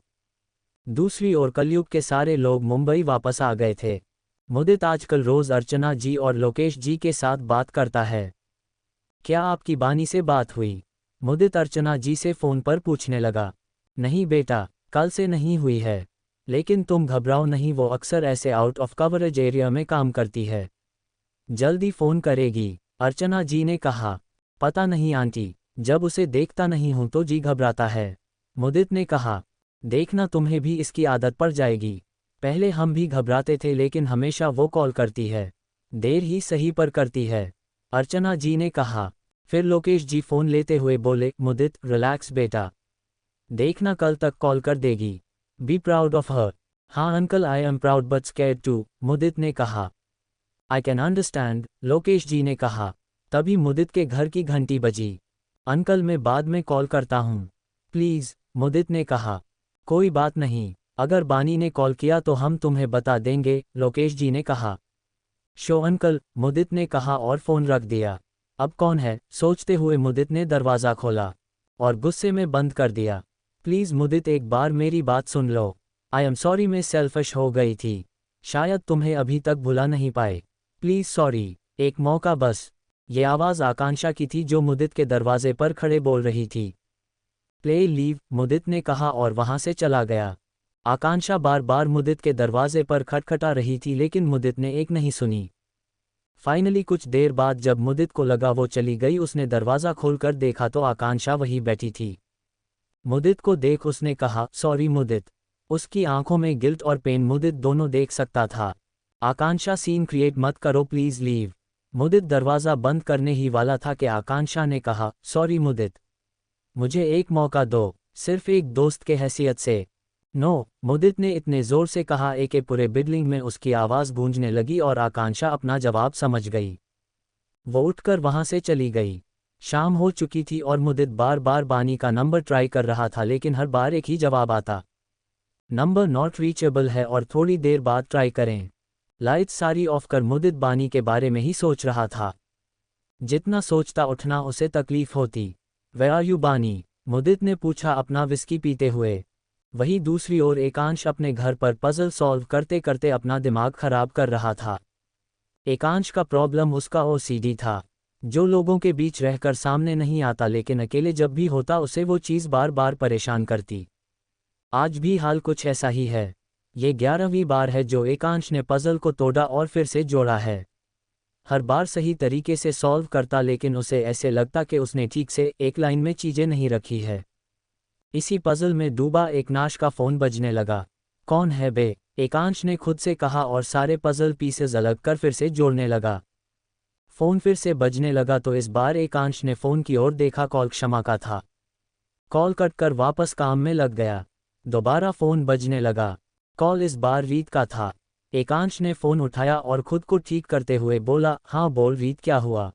दूसरी ओर कलयुग के सारे लोग मुंबई वापस आ गए थे। मुदित आजकल रोज अर्चना जी और लोकेश जी के साथ बात करता है। क्या आपकी बानी से बात हुई? मुदित अर्चना जी से फोन पर पूछने लगा। नहीं बेटा, कल से नहीं हुई है, लेकिन तुम घबराओ नहीं, वो अक्सर ऐसे आउट ऑफ कवरेज एरिया में काम करती है, जल्दी फोन करेगी, अर्चना जी ने कहा। पता नहीं आंटी, जब उसे देखता नहीं हूं तो जी घबराता है, मुदित ने कहा। देखना तुम्हें भी इसकी आदत पड़ जाएगी। पहले हम भी घबराते थे, लेकिन हमेशा वो कॉल करती है, देर ही सही पर करती है, अर्चना जी ने कहा। फिर लोकेश जी फोन लेते हुए बोले, मुदित रिलैक्स बेटा, देखना कल तक कॉल कर देगी, बी प्राउड ऑफ हर। हाँ uncle, I am proud but scared too, मुदित ने कहा। I can understand, Lokesh ji ने कहा। तभी मुदित के घर की घंटी बजी। अंकल मैं बाद में कॉल करता हूँ प्लीज़, मुदित ने कहा। कोई बात नहीं, अगर बानी ने कॉल किया तो हम तुम्हें बता देंगे, लोकेश जी ने कहा। शो अंकल, मुदित ने कहा और फ़ोन रख दिया। अब कौन है, सोचते हुए मुदित ने दरवाज़ा खोला और गुस्से में बंद कर दिया। प्लीज़ मुदित, एक बार मेरी बात सुन लो। आई एम सॉरी, मैं सेल्फिश हो गई थी, शायद तुम्हें अभी तक भुला नहीं पाए, प्लीज़ सॉरी, एक मौका बस। ये आवाज़ आकांक्षा की थी जो मुदित के दरवाजे पर खड़े बोल रही थी। प्ले लीव, मुदित ने कहा और वहां से चला गया। आकांक्षा बार बार मुदित के दरवाजे पर खटखटा रही थी, लेकिन मुदित ने एक नहीं सुनी। फाइनली कुछ देर बाद जब मुदित को लगा वो चली गई, उसने दरवाज़ा खोलकर देखा तो आकांक्षा वहीं बैठी थी। मुदित को देख उसने कहा, सॉरी मुदित। उसकी आंखों में गिल्ट और पेन मुदित दोनों देख सकता था। आकांक्षा, सीन क्रिएट मत करो प्लीज़ लीव, मुदित दरवाज़ा बंद करने ही वाला था कि आकांक्षा ने कहा, सॉरी मुदित, मुझे एक मौका दो, सिर्फ एक दोस्त के हैसियत से। नो, मुदित ने इतने ज़ोर से कहा कि पूरे बिल्डिंग में उसकी आवाज़ गूंजने लगी और आकांक्षा अपना जवाब समझ गई। वो उठकर वहाँ से चली गई। शाम हो चुकी थी और मुदित बार बार बानी का नंबर ट्राई कर रहा था, लेकिन हर बार एक ही जवाब आता, नंबर नॉट रीचेबल है, और थोड़ी देर बाद ट्राई करें। लाइट्स सारी ऑफ कर मुदित बानी के बारे में ही सोच रहा था। जितना सोचता उठना उसे तकलीफ होती। वेयर आर यू बानी? मुदित ने पूछा अपना विस्की पीते हुए। वहीं दूसरी ओर एकांश अपने घर पर पजल सॉल्व करते करते अपना दिमाग खराब कर रहा था। एकांश का प्रॉब्लम उसका ओसीडी था, जो लोगों के बीच रहकर सामने नहीं आता, लेकिन अकेले जब भी होता उसे वो चीज़ बार बार परेशान करती। आज भी हाल कुछ ऐसा ही है। ये 11वीं बार है जो एकांश ने पजल को तोड़ा और फिर से जोड़ा है। हर बार सही तरीके से सॉल्व करता, लेकिन उसे ऐसे लगता कि उसने ठीक से एक लाइन में चीज़ें नहीं रखी है। इसी पजल में डूबा एकनाश का फ़ोन बजने लगा। कौन है बे? एकांश ने खुद से कहा और सारे पजल पीसेज अलग कर फिर से जोड़ने लगा। फ़ोन फिर से बजने लगा तो इस बार एकांश ने फ़ोन की ओर देखा, कॉल क्षमा का था। कॉल कट कर वापस काम में लग गया। दोबारा फ़ोन बजने लगा। कॉल इस बार रीत का था। एकांश ने फ़ोन उठाया और खुद को ठीक करते हुए बोला, हाँ बोल रीत, क्या हुआ?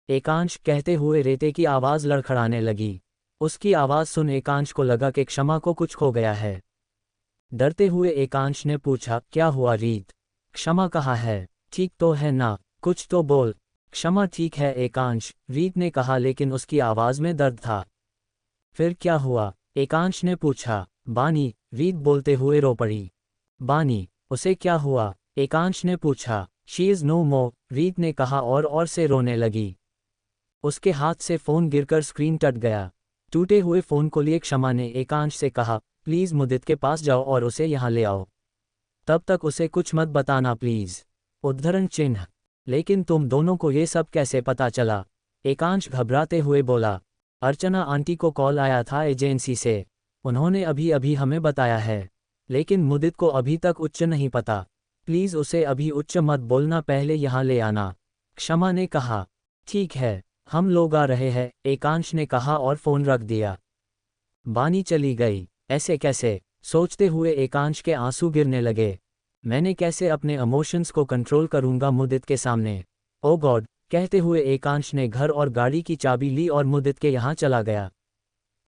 एकांश कहते हुए रेते की आवाज़ लड़खड़ाने लगी। उसकी आवाज़ सुन एकांश को लगा कि क्षमा को कुछ खो गया है। डरते हुए एकांश ने पूछा, क्या हुआ रीत? क्षमा कहाँ है? ठीक तो है ना? कुछ तो बोल। क्षमा ठीक है एकांश, रीत ने कहा, लेकिन उसकी आवाज़ में दर्द था। फिर क्या हुआ? एकांश ने पूछा। बानी, रीत बोलते हुए रो पड़ी। बानी, उसे क्या हुआ? एकांश ने पूछा। शी इज़ नो मोर, रीत ने कहा और से रोने लगी। उसके हाथ से फ़ोन गिरकर स्क्रीन टूट गया। टूटे हुए फ़ोन को लिए क्षमा ने एकांश से कहा, प्लीज़ मुदित के पास जाओ और उसे यहाँ ले आओ। तब तक उसे कुछ मत बताना प्लीज़। उद्धरण चिन्ह। लेकिन तुम दोनों को ये सब कैसे पता चला? एकांश घबराते हुए बोला। अर्चना आंटी को कॉल आया था एजेंसी से, उन्होंने अभी अभी हमें बताया है, लेकिन मुदित को अभी तक उच्च नहीं पता। प्लीज़ उसे अभी उच्च मत बोलना, पहले यहाँ ले आना, क्षमा ने कहा। ठीक है, हम लोग आ रहे हैं, एकांश ने कहा और फ़ोन रख दिया। बानी चली गई। ऐसे कैसे? सोचते हुए एकांश के आंसू गिरने लगे। मैंने कैसे अपने इमोशंस को कंट्रोल करूंगा मुदित के सामने? ओ गॉड, कहते हुए एकांश ने घर और गाड़ी की चाबी ली और मुदित के यहाँ चला गया।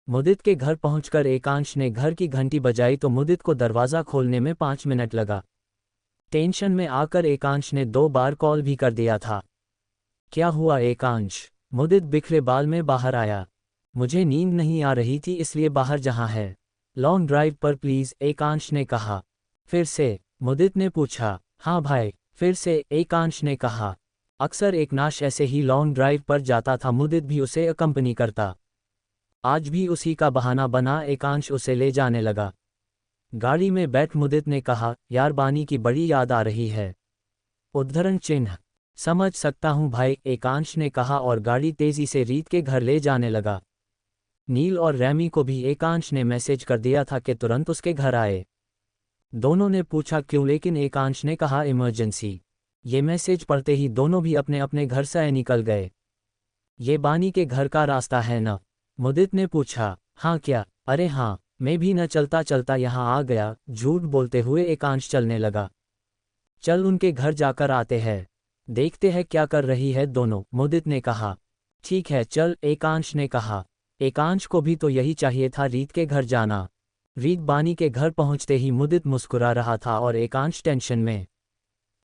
मुदित के घर पहुंचकर एकांश ने घर की घंटी बजाई तो मुदित को दरवाज़ा खोलने में 5 मिनट लगा। टेंशन में आकर एकांश ने 2 बार कॉल भी कर दिया था। क्या हुआ एकांश? मुदित बिखरे बाल में बाहर आया। मुझे नींद नहीं आ रही थी, इसलिए बाहर जहाँ है लॉन्ग ड्राइव पर प्लीज़, एकांश ने कहा। फिर से? मुदित ने पूछा। हाँ भाई, फिर से, एकांश ने कहा। अक्सर एकनाश ऐसे ही लॉन्ग ड्राइव पर जाता था, मुदित भी उसे अकम्पनी करता। आज भी उसी का बहाना बना एकांश उसे ले जाने लगा। गाड़ी में बैठ मुदित ने कहा, यार बानी की बड़ी याद आ रही है। उद्धरण चिन्ह। समझ सकता हूँ भाई, एकांश ने कहा और गाड़ी तेजी से रीत के घर ले जाने लगा। नील और रैमी को भी एकांश ने मैसेज कर दिया था कि तुरंत उसके घर आए। दोनों ने पूछा क्यों, लेकिन एकांश ने कहा इमरजेंसी। ये मैसेज पढ़ते ही दोनों भी अपने अपने घर से निकल गए। ये बानी के घर का रास्ता है ना? मुदित ने पूछा। हाँ क्या? अरे हाँ, मैं भी न चलता चलता यहाँ आ गया, झूठ बोलते हुए एकांश चलने लगा। चल उनके घर जाकर आते हैं, देखते हैं क्या कर रही है दोनों, मुदित ने कहा। ठीक है चल, एकांश ने कहा। एकांश को भी तो यही चाहिए था, रीत के घर जाना। रीत बानी के घर पहुंचते ही मुदित मुस्कुरा रहा था और एकांश टेंशन में।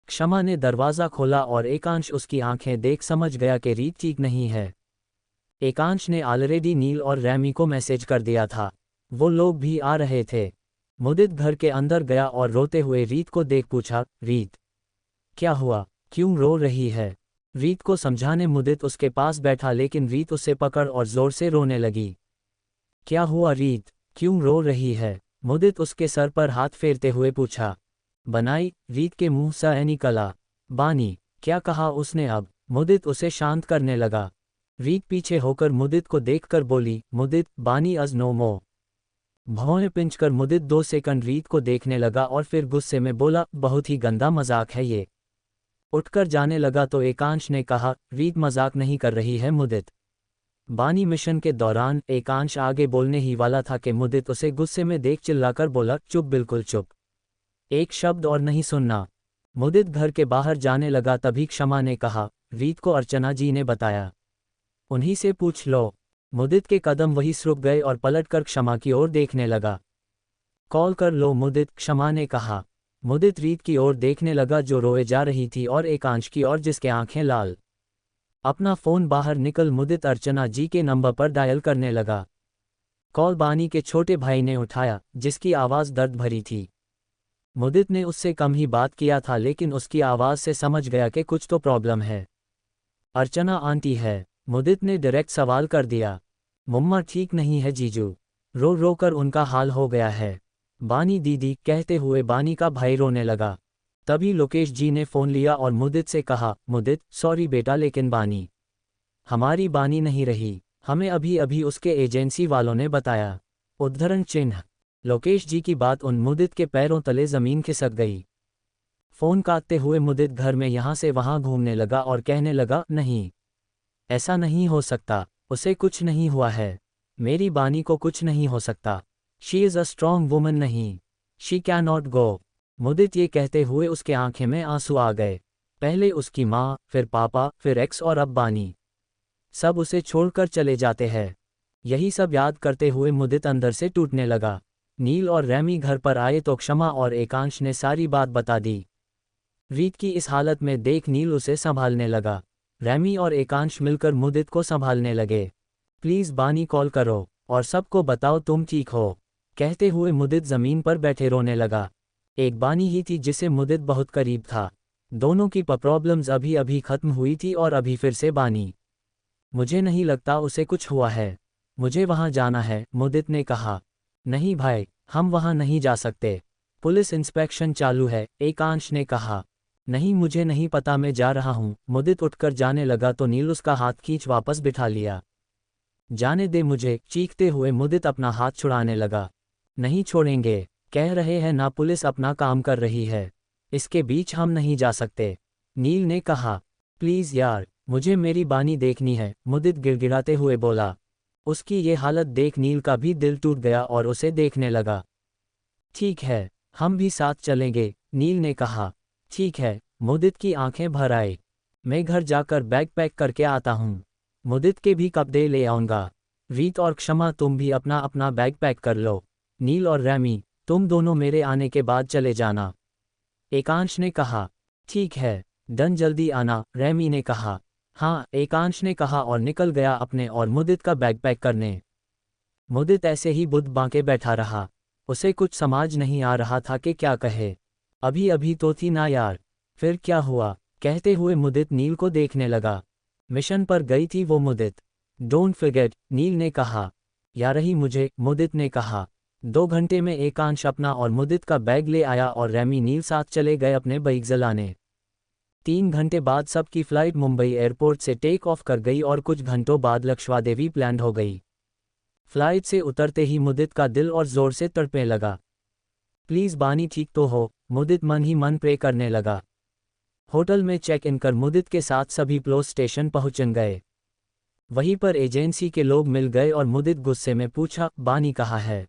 क्षमा ने दरवाज़ा खोला और एकांश उसकी आंखें देख समझ गया कि रीत ठीक नहीं है। एकांश ने ऑलरेडी नील और रैमी को मैसेज कर दिया था, वो लोग भी आ रहे थे। मुदित घर के अंदर गया और रोते हुए रीत को देख पूछा, रीत क्या हुआ, क्यों रो रही है? रीत को समझाने मुदित उसके पास बैठा, लेकिन रीत उसे पकड़ और जोर से रोने लगी। क्या हुआ रीत, क्यों रो रही है? मुदित उसके सर पर हाथ फेरते हुए पूछा। बनाई, रीत के मुंह से निकला। बानी, क्या कहा उसने अब? मुदित उसे शांत करने लगा। रीत पीछे होकर मुदित को देखकर बोली, मुदित, बानी अज नो मो। भौं पिंचकर मुदित 2 सेकंड रीत को देखने लगा और फिर गुस्से में बोला, बहुत ही गंदा मजाक है ये। उठकर जाने लगा तो एकांश ने कहा, रीत मजाक नहीं कर रही है मुदित। बानी मिशन के दौरान एकांश आगे बोलने ही वाला था कि मुदित उसे गुस्से में देख चिल्लाकर बोला, चुप, बिल्कुल चुप, एक शब्द और नहीं सुनना। मुदित घर के बाहर जाने लगा तभी क्षमा ने कहा, रीत को अर्चना जी ने बताया, उन्हीं से पूछ लो। मुदित के कदम वहीं रुक गए और पलटकर क्षमा की ओर देखने लगा। कॉल कर लो मुदित, क्षमा ने कहा। मुदित रीत की ओर देखने लगा जो रोए जा रही थी और एकांश की ओर जिसके आंखें लाल। अपना फोन बाहर निकल मुदित अर्चना जी के नंबर पर डायल करने लगा। कॉल बानी के छोटे भाई ने उठाया, जिसकी आवाज़ दर्द भरी थी। मुदित ने उससे कम ही बात किया था लेकिन उसकी आवाज़ से समझ गया कि कुछ तो प्रॉब्लम है। अर्चना आंटी है, मुदित ने डायरेक्ट सवाल कर दिया। मुम्मा ठीक नहीं है जीजू, रो रो कर उनका हाल हो गया है। बानी दीदी कहते हुए बानी का भाई रोने लगा। तभी लोकेश जी ने फ़ोन लिया और मुदित से कहा, मुदित सॉरी बेटा लेकिन बानी हमारी बानी नहीं रही, हमें अभी अभी उसके एजेंसी वालों ने बताया। उद्धरण चिन्ह। लोकेश जी की बात उन मुदित के पैरों तले ज़मीन खिसक गई। फ़ोन काटते हुए मुदित घर में यहाँ से वहाँ घूमने लगा और कहने लगा, नहीं, ऐसा नहीं हो सकता, उसे कुछ नहीं हुआ है, मेरी बानी को कुछ नहीं हो सकता, she is a strong woman, नहीं, शी कैन नॉट गो। मुदित ये कहते हुए उसके आंखें में आंसू आ गए। पहले उसकी माँ, फिर पापा, फिर एक्स और अब बानी, सब उसे छोड़कर चले जाते हैं। यही सब याद करते हुए मुदित अंदर से टूटने लगा। नील और रैमी घर पर आए तो क्षमा और एकांश ने सारी बात बता दी। रीत की इस हालत में देख नील उसे संभालने लगा। रैमी और एकांश मिलकर मुदित को संभालने लगे। प्लीज़ बानी कॉल करो और सबको बताओ तुम ठीक हो, कहते हुए मुदित ज़मीन पर बैठे रोने लगा। एक बानी ही थी जिसे मुदित बहुत करीब था। दोनों की प्रॉब्लम्स अभी अभी खत्म हुई थी और अभी फिर से बानी। मुझे नहीं लगता उसे कुछ हुआ है, मुझे वहाँ जाना है, मुदित ने कहा। नहीं भाई, हम वहाँ नहीं जा सकते, पुलिस इंस्पेक्शन चालू है, एकांश ने कहा। नहीं मुझे नहीं पता, मैं जा रहा हूँ। मुदित उठकर जाने लगा तो नील उसका हाथ खींच वापस बिठा लिया। जाने दे मुझे, चीखते हुए मुदित अपना हाथ छुड़ाने लगा। नहीं छोड़ेंगे, कह रहे हैं ना, पुलिस अपना काम कर रही है, इसके बीच हम नहीं जा सकते, नील ने कहा। प्लीज़ यार, मुझे मेरी बानी देखनी है, मुदित गिड़गिड़ाते हुए बोला। उसकी ये हालत देख नील का भी दिल टूट गया और उसे देखने लगा। ठीक है, हम भी साथ चलेंगे, नील ने कहा। ठीक है, मुदित की आंखें भर आई। मैं घर जाकर बैग पैक करके आता हूँ, मुदित के भी कपड़े ले आऊँगा। रीत और क्षमा तुम भी अपना अपना बैग पैक कर लो। नील और रैमी, तुम दोनों मेरे आने के बाद चले जाना, एकांश ने कहा। ठीक है, डन, जल्दी आना, रैमी ने कहा। हाँ, एकांश ने कहा और निकल गया अपने और मुदित का बैग पैक करने। मुदित ऐसे ही बुद्ध बांके बैठा रहा। उसे कुछ समझ नहीं आ रहा था कि क्या कहे। अभी अभी तो थी ना यार, फिर क्या हुआ, कहते हुए मुदित नील को देखने लगा। मिशन पर गई थी वो मुदित। डोंट फॉरगेट, नील ने कहा। या रही मुझे, मुदित ने कहा। 2 घंटे में एकांश अपना और मुदित का बैग ले आया और रैमी नील साथ चले गए अपने बाइक जलाने। 3 घंटे बाद सबकी फ्लाइट मुंबई एयरपोर्ट से टेक ऑफ कर गई और कुछ घंटों बाद लक्षद्वीप भी प्लान हो गई। फ्लाइट से उतरते ही मुदित का दिल और जोर से तड़पने लगा। प्लीज़ बानी ठीक तो हो, मुदित मन ही मन प्रे करने लगा। होटल में चेक इन कर मुदित के साथ सभी पुलिस स्टेशन पहुंच गए। वहीं पर एजेंसी के लोग मिल गए और मुदित गुस्से में पूछा, बानी कहाँ है।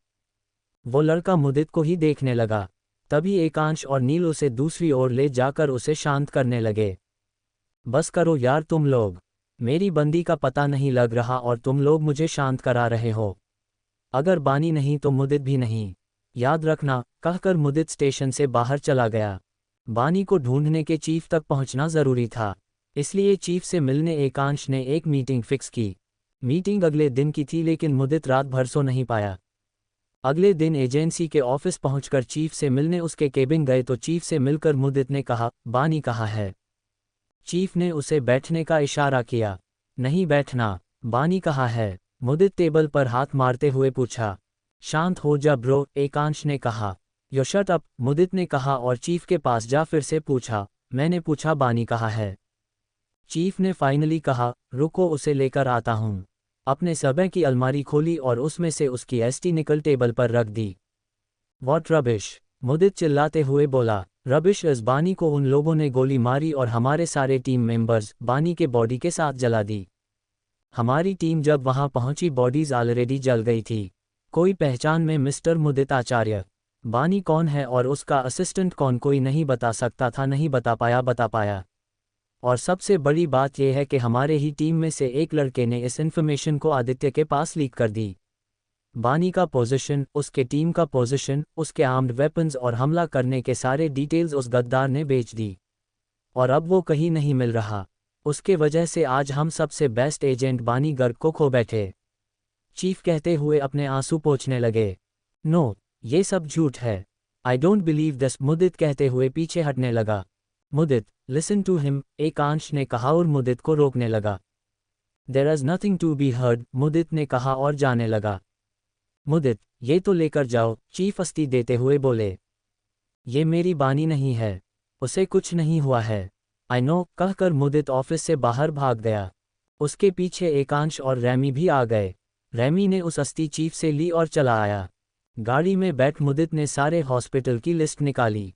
वो लड़का मुदित को ही देखने लगा। तभी एकांश और नील उसे दूसरी ओर ले जाकर उसे शांत करने लगे। बस करो यार तुम लोग, मेरी बंदी का पता नहीं लग रहा और तुम लोग मुझे शांत करा रहे हो। अगर बानी नहीं तो मुदित भी नहीं, याद रखना, कहकर मुदित स्टेशन से बाहर चला गया। बानी को ढूंढने के चीफ तक पहुंचना जरूरी था, इसलिए चीफ से मिलने एकांश ने एक मीटिंग फिक्स की। मीटिंग अगले दिन की थी लेकिन मुदित रात भर सो नहीं पाया। अगले दिन एजेंसी के ऑफिस पहुंचकर चीफ से मिलने उसके केबिन गए तो चीफ से मिलकर मुदित ने कहा, बानी कहाँ है। चीफ ने उसे बैठने का इशारा किया। नहीं बैठना, बानी कहाँ है, मुदित टेबल पर हाथ मारते हुए पूछा। शांत हो जा ब्रो, एकांश ने कहा। यो शट अप, मुदित ने कहा और चीफ के पास जा फिर से पूछा, मैंने पूछा बानी कहाँ है। चीफ ने फाइनली कहा, रुको उसे लेकर आता हूँ। अपने सबे की अलमारी खोली और उसमें से उसकी एसटी निकल टेबल पर रख दी। व्हाट रबिश, मुदित चिल्लाते हुए बोला। रबिश इस बानी को उन लोगों ने गोली मारी और हमारे सारे टीम मेंबर्स बानी के बॉडी के साथ जला दी। हमारी टीम जब वहां पहुंची बॉडीज ऑलरेडी जल गई थी। कोई पहचान में मिस्टर मुदित आचार्य। बानी कौन है और उसका असिस्टेंट कौन, कोई नहीं बता सकता था, नहीं बता पाया। और सबसे बड़ी बात यह है कि हमारे ही टीम में से एक लड़के ने इस इन्फॉर्मेशन को आदित्य के पास लीक कर दी। बानी का पोजीशन, उसके टीम का पोजीशन, उसके आर्म्ड वेपन्स और हमला करने के सारे डिटेल्स उस गद्दार ने बेच दी। और अब वो कहीं नहीं मिल रहा। उसके वजह से आज हम सबसे बेस्ट एजेंट बानी गर्ग को खो बैठे। चीफ कहते हुए अपने आंसू पोंछने लगे। नो, ये सब झूठ है। I don't believe this, Mudit कहते हुए पीछे हटने लगा। Mudit, listen to him, Ekansh ने कहा और मुदित को रोकने लगा। There is nothing to be heard, Mudit ने कहा और जाने लगा। मुदित, ये तो लेकर जाओ, चीफ अस्ती देते हुए बोले। ये मेरी बानी नहीं है, उसे कुछ नहीं हुआ है। आई नो, कहकर मुदित ऑफिस से बाहर भाग गया। उसके पीछे एकांश और रैमी भी आ गए। रैमी ने उस अस्थि चीफ से ली और चला आया। गाड़ी में बैठ मुदित ने सारे हॉस्पिटल की लिस्ट निकाली।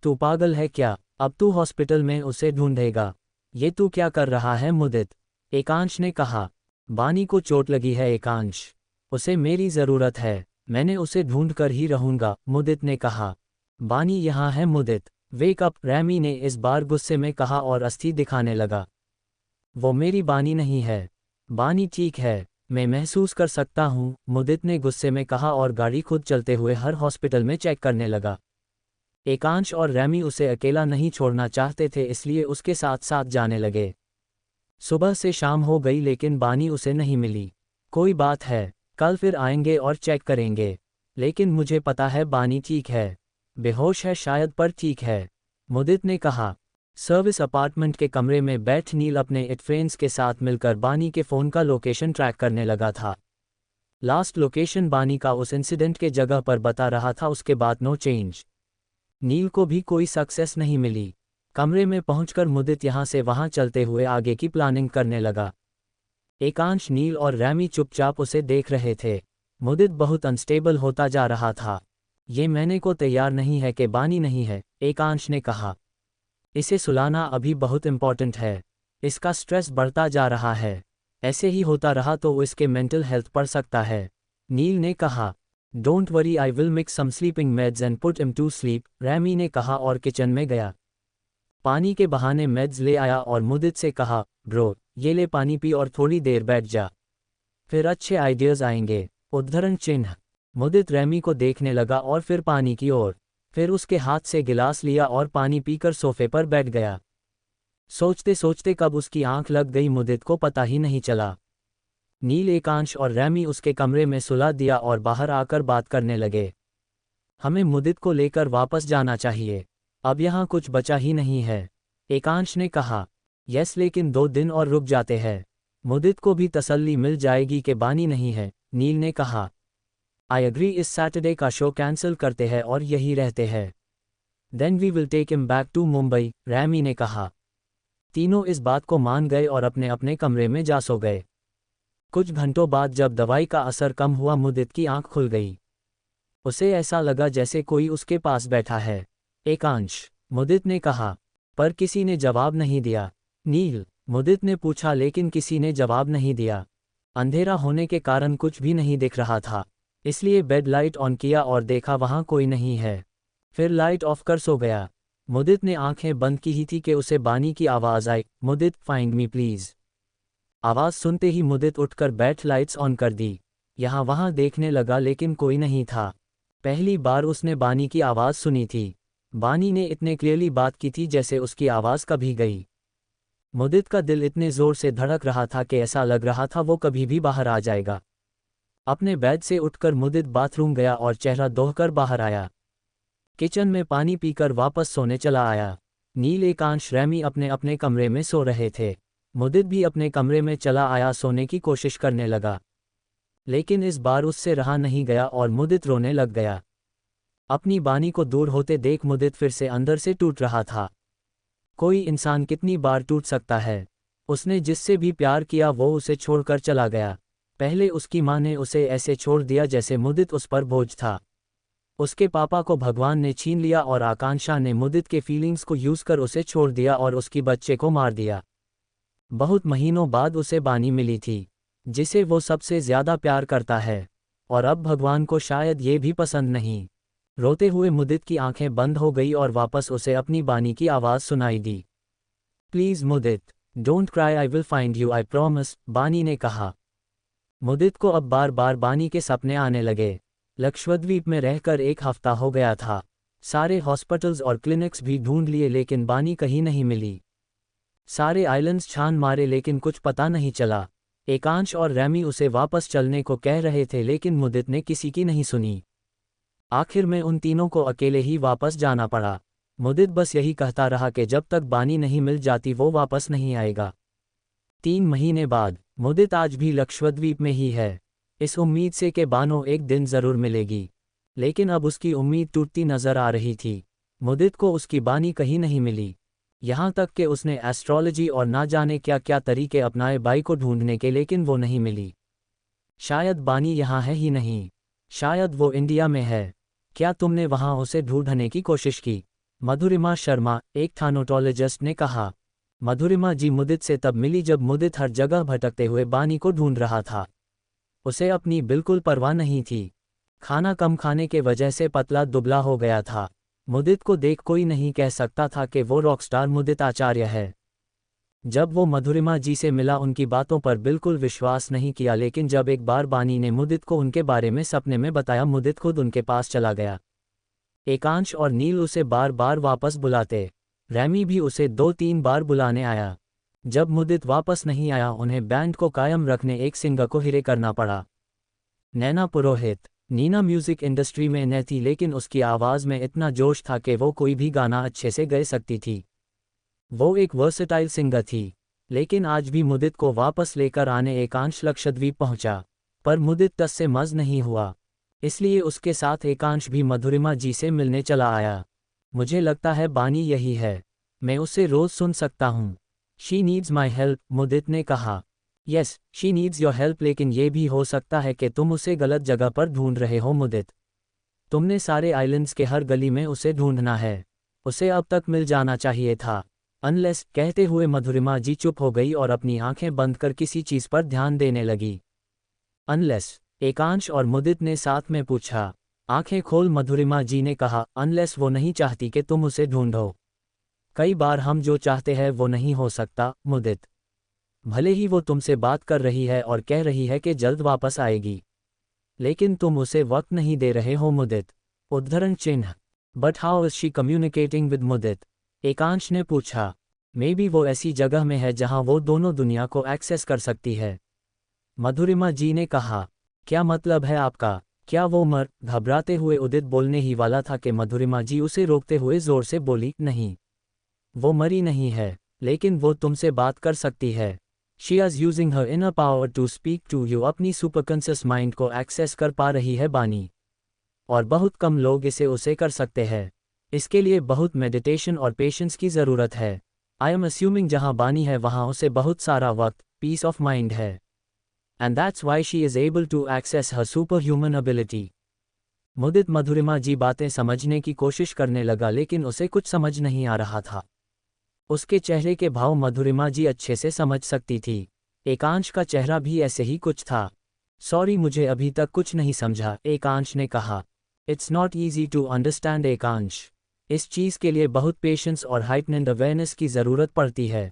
तू पागल है क्या? अब तू हॉस्पिटल में उसे ढूंढेगा? ये तू क्या कर रहा है मुदित? एकांश ने कहा। बानी को चोट लगी है एकांश, उसे मेरी ज़रूरत है, मैंने उसे ढूंढ कर ही रहूंगा, मुदित ने कहा। बानी यहाँ है मुदित, वेक अप, रैमी ने इस बार गुस्से में कहा और अस्थि दिखाने लगा। वो मेरी बानी नहीं है। बानी ठीक है, मैं महसूस कर सकता हूँ, मुदित ने गुस्से में कहा और गाड़ी खुद चलते हुए हर हॉस्पिटल में चेक करने लगा। एकांश और रैमी उसे अकेला नहीं छोड़ना चाहते थे, इसलिए उसके साथ साथ जाने लगे। सुबह से शाम हो गई लेकिन बानी उसे नहीं मिली। कोई बात है, कल फिर आएंगे और चेक करेंगे। लेकिन मुझे पता है बानी ठीक है। बेहोश है शायद, पर ठीक है, मुदित ने कहा। सर्विस अपार्टमेंट के कमरे में बैठ नील अपने फ्रेंड्स के साथ मिलकर बानी के फ़ोन का लोकेशन ट्रैक करने लगा था। लास्ट लोकेशन बानी का उस इंसिडेंट के जगह पर बता रहा था, उसके बाद नो चेंज। नील को भी कोई सक्सेस नहीं मिली। कमरे में पहुंचकर मुदित यहां से वहां चलते हुए आगे की प्लानिंग करने लगा। एकांश, नील और रैमी चुपचाप उसे देख रहे थे। मुदित बहुत अनस्टेबल होता जा रहा था। ये मानने को तैयार नहीं है कि बानी नहीं है, एकांश ने कहा। इसे सुलाना अभी बहुत इम्पोर्टेंट है, इसका स्ट्रेस बढ़ता जा रहा है, ऐसे ही होता रहा तो इसके मेंटल हेल्थ पड़ सकता है, नील ने कहा। Don't worry, I will mix some sleeping meds and put him to sleep, Remy ने कहा और किचन में गया। पानी के बहाने मेड्स ले आया और मुदित से कहा, ब्रो ये ले पानी पी और थोड़ी देर बैठ जा, फिर अच्छे आइडियाज़ आएंगे। उद्धरण चिन्ह। मुदित रैमी को देखने लगा और फिर पानी की ओर, फिर उसके हाथ से गिलास लिया और पानी पीकर सोफे पर बैठ गया। सोचते सोचते कब उसकी आंख लग गई मुदित को पता ही नहीं चला। नील, एकांश और रैमी उसके कमरे में सुला दिया और बाहर आकर बात करने लगे। हमें मुदित को लेकर वापस जाना चाहिए, अब यहाँ कुछ बचा ही नहीं है, एकांश ने कहा। यस, लेकिन 2 दिन और रुक जाते हैं, मुदित को भी तसल्ली मिल जाएगी कि बानी नहीं है, नील ने कहा। आई एग्री, इस सैटरडे का शो कैंसिल करते हैं और यही रहते हैं। Then we will take him back to Mumbai, Remy ने कहा। तीनों इस बात को मान गए और अपने अपने कमरे में जा सो गए। कुछ घंटों बाद जब दवाई का असर कम हुआ, मुदित की आंख खुल गई। उसे ऐसा लगा जैसे कोई उसके पास बैठा है। एकांश, मुदित ने कहा, पर किसी ने जवाब नहीं दिया। नील, मुदित ने पूछा, लेकिन किसी ने जवाब नहीं दिया। अंधेरा होने के कारण कुछ भी नहीं दिख रहा था, इसलिए बेड लाइट ऑन किया और देखा वहां कोई नहीं है, फिर लाइट ऑफ कर सो गया। मुदित ने आंखें बंद की ही थी कि उसे बानी की आवाज़ आई, मुदित फाइंड मी प्लीज़। आवाज़ सुनते ही मुदित उठकर बैठ लाइट्स ऑन कर दी। यहाँ वहाँ देखने लगा लेकिन कोई नहीं था। पहली बार उसने बानी की आवाज़ सुनी थी। बानी ने इतने क्लियरली बात की थी जैसे उसकी आवाज़ कभी गई। मुदित का दिल इतने ज़ोर से धड़क रहा था कि ऐसा लग रहा था वो कभी भी बाहर आ जाएगा। अपने बेड से उठकर मुदित बाथरूम गया और चेहरा धोकर बाहर आया। किचन में पानी पीकर वापस सोने चला आया। नील, एकांश, रैमी अपने अपने कमरे में सो रहे थे। मुदित भी अपने कमरे में चला आया, सोने की कोशिश करने लगा, लेकिन इस बार उससे रहा नहीं गया और मुदित रोने लग गया। अपनी बानी को दूर होते देख मुदित फिर से अंदर से टूट रहा था। कोई इंसान कितनी बार टूट सकता है? उसने जिससे भी प्यार किया वो उसे छोड़कर चला गया। पहले उसकी माँ ने उसे ऐसे छोड़ दिया जैसे मुदित उस पर बोझ था। उसके पापा को भगवान ने छीन लिया और आकांक्षा ने मुदित के फीलिंग्स को यूज कर उसे छोड़ दिया और उसकी बच्चे को मार दिया। बहुत महीनों बाद उसे बानी मिली थी, जिसे वो सबसे ज्यादा प्यार करता है, और अब भगवान को शायद ये भी पसंद नहीं। रोते हुए मुदित की आंखें बंद हो गई और वापस उसे अपनी बानी की आवाज़ सुनाई दी। Please Mudit, don't cry, I will find you, I promise, Bani ने कहा। मुदित को अब बार बार बानी के सपने आने लगे। लक्षद्वीप में रहकर 1 हफ्ता हो गया था। सारे हॉस्पिटल्स और क्लिनिक्स भी ढूंढ लिए लेकिन बानी कहीं नहीं मिली। सारे आइलैंड्स छान मारे लेकिन कुछ पता नहीं चला। एकांश और रैमी उसे वापस चलने को कह रहे थे लेकिन मुदित ने किसी की नहीं सुनी। आखिर में उन तीनों को अकेले ही वापस जाना पड़ा। मुदित बस यही कहता रहा कि जब तक बानी नहीं मिल जाती वो वापस नहीं आएगा। 3 महीने बाद मुदित आज भी लक्षद्वीप में ही है, इस उम्मीद से कि बानो एक दिन जरूर मिलेगी। लेकिन अब उसकी उम्मीद टूटती नजर आ रही थी। मुदित को उसकी बानी कहीं नहीं मिली, यहाँ तक कि उसने एस्ट्रोलॉजी और ना जाने क्या क्या तरीके अपनाए बाई को ढूंढने के, लेकिन वो नहीं मिली। शायद बानी यहाँ है ही नहीं, शायद वो इंडिया में है। क्या तुमने वहाँ उसे ढूंढने की कोशिश की? मधुरिमा शर्मा, एक थानोटोलॉजिस्ट ने कहा। मधुरिमा जी मुदित से तब मिली जब मुदित हर जगह भटकते हुए बानी को ढूंढ रहा था। उसे अपनी बिल्कुल परवाह नहीं थी। खाना कम खाने के वजह से पतला दुबला हो गया था। मुदित को देख कोई नहीं कह सकता था कि वो रॉकस्टार मुदित आचार्य है। जब वो मधुरिमा जी से मिला उनकी बातों पर बिल्कुल विश्वास नहीं किया, लेकिन जब एक बार बानी ने मुदित को उनके बारे में सपने में बताया, मुदित खुद उनके पास चला गया। एकांश और नील उसे बार बार वापस बुलाते, रैमी भी उसे 2-3 बार बुलाने आया। जब मुदित वापस नहीं आया उन्हें बैंड को कायम रखने एक सिंगर को हिरे करना पड़ा। नैना पुरोहित, नीना म्यूजिक इंडस्ट्री में न थी लेकिन उसकी आवाज़ में इतना जोश था कि वो कोई भी गाना अच्छे से गा सकती थी। वो एक वर्सेटाइल सिंगर थी। लेकिन आज भी मुदित को वापस लेकर आने एकांश लक्षद्वीप पहुंचा, पर मुदित टस से मज नहीं हुआ। इसलिए उसके साथ एकांश भी मधुरिमा जी से मिलने चला आया। मुझे लगता है बानी यही है, मैं उसे रोज सुन सकता हूँ। शी नीड्स माई हेल्प, मुदित ने कहा। Yes, she needs your help, लेकिन ये भी हो सकता है कि तुम उसे गलत जगह पर ढूंढ रहे हो मुदित। तुमने सारे आइलैंड्स के हर गली में उसे ढूंढना है। उसे अब तक मिल जाना चाहिए था। अनलेस, कहते हुए मधुरिमा जी चुप हो गई और अपनी आंखें बंद कर किसी चीज पर ध्यान देने लगी। अनलेस, एकांश और मुदित ने साथ में पूछा। आंखें खोल, मधुरिमा जी ने कहा। अनलेस वो नहीं चाहती कि तुम उसे ढूंढो। कई बार हम जो चाहते हैं वो नहीं हो सकता मुदित। भले ही वो तुमसे बात कर रही है और कह रही है कि जल्द वापस आएगी, लेकिन तुम उसे वक्त नहीं दे रहे हो मुदित। उद्धरण चिन्ह। But how is she communicating with Mudit? Ekansh ने पूछा। मे बी वो ऐसी जगह में है जहां वो दोनों दुनिया को एक्सेस कर सकती है, मधुरिमा जी ने कहा। क्या मतलब है आपका? क्या वो मर? घबराते हुए उदित बोलने ही वाला था कि मधुरिमा जी उसे रोकते हुए जोर से बोली, नहीं, वो मरी नहीं है, लेकिन वो तुमसे बात कर सकती है। She is using her inner power to speak to you. अपनी सुपरकॉन्शियस माइंड को एक्सेस कर पा रही है बानी, और बहुत कम लोग इसे उसे कर सकते हैं। इसके लिए बहुत मेडिटेशन और पेशेंस की ज़रूरत है। आई एम अस्यूमिंग जहाँ बानी है वहाँ उसे बहुत सारा वक्त, पीस ऑफ माइंड है। And that's why she is able to access her super human ability. Mudit Madhurima ji बातें समझने की कोशिश करने लगा लेकिन उसे कुछ समझ नहीं आ रहा था। उसके चेहरे के भाव मधुरिमा जी अच्छे से समझ सकती थी। एकांश का चेहरा भी ऐसे ही कुछ था। सॉरी, मुझे अभी तक कुछ नहीं समझा, एकांश ने कहा। It's not easy to understand Ekansh. इस चीज़ के लिए बहुत पेशेंस और हाइटनेड अवेयरनेस की ज़रूरत पड़ती है।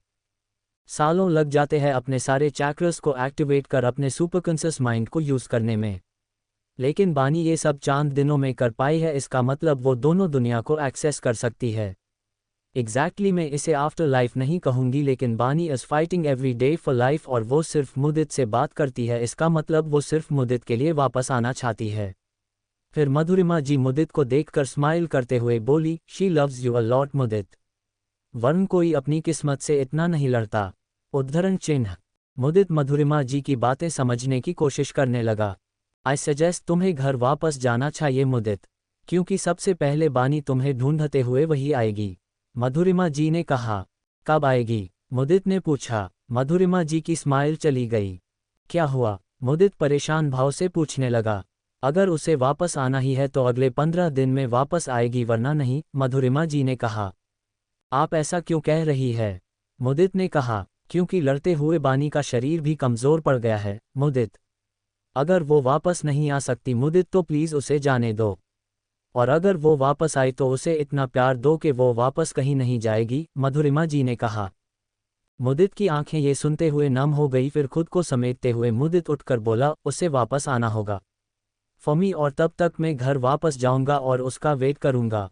सालों लग जाते हैं अपने सारे चैक्रस को एक्टिवेट कर अपने सुपरकॉन्शियस माइंड को यूज़ करने में। लेकिन बानी ये सब चांद दिनों में कर पाई है, इसका मतलब वो दोनों दुनिया को एक्सेस कर सकती है। एग्जैक्टली मैं इसे आफ्टर लाइफ नहीं कहूँगी, लेकिन बानी is fighting every day for life, और वो सिर्फ मुदित से बात करती है, इसका मतलब वो सिर्फ मुदित के लिए वापस आना चाहती है। फिर मधुरिमा जी मुदित को देखकर स्माइल करते हुए बोली, she loves you a lot Mudit. वरन कोई अपनी किस्मत से इतना नहीं लड़ता। उद्धरण चिन्ह। मुदित मधुरिमा जी की बातें समझने की कोशिश करने लगा। आई सजेस्ट तुम्हें घर वापस जाना चाहिए मुदित, क्योंकि सबसे पहले बानी तुम्हें ढूंढते हुए वही आएगी, मधुरिमा जी ने कहा। कब आएगी? मुदित ने पूछा। मधुरिमा जी की स्माइल चली गई। क्या हुआ? मुदित परेशान भाव से पूछने लगा। अगर उसे वापस आना ही है तो अगले 15 दिन में वापस आएगी वरना नहीं, मधुरिमा जी ने कहा। आप ऐसा क्यों कह रही है? मुदित ने कहा। क्योंकि लड़ते हुए बानी का शरीर भी कमज़ोर पड़ गया है, मुदित। अगर वो वापस नहीं आ सकती मुदित तो प्लीज़ उसे जाने दो। और अगर वो वापस आए तो उसे इतना प्यार दो कि वो वापस कहीं नहीं जाएगी, मधुरिमा जी ने कहा। मुदित की आंखें ये सुनते हुए नम हो गई, फिर खुद को समेटते हुए मुदित उठकर बोला, उसे वापस आना होगा फमी, और तब तक मैं घर वापस जाऊंगा और उसका वेट करूंगा।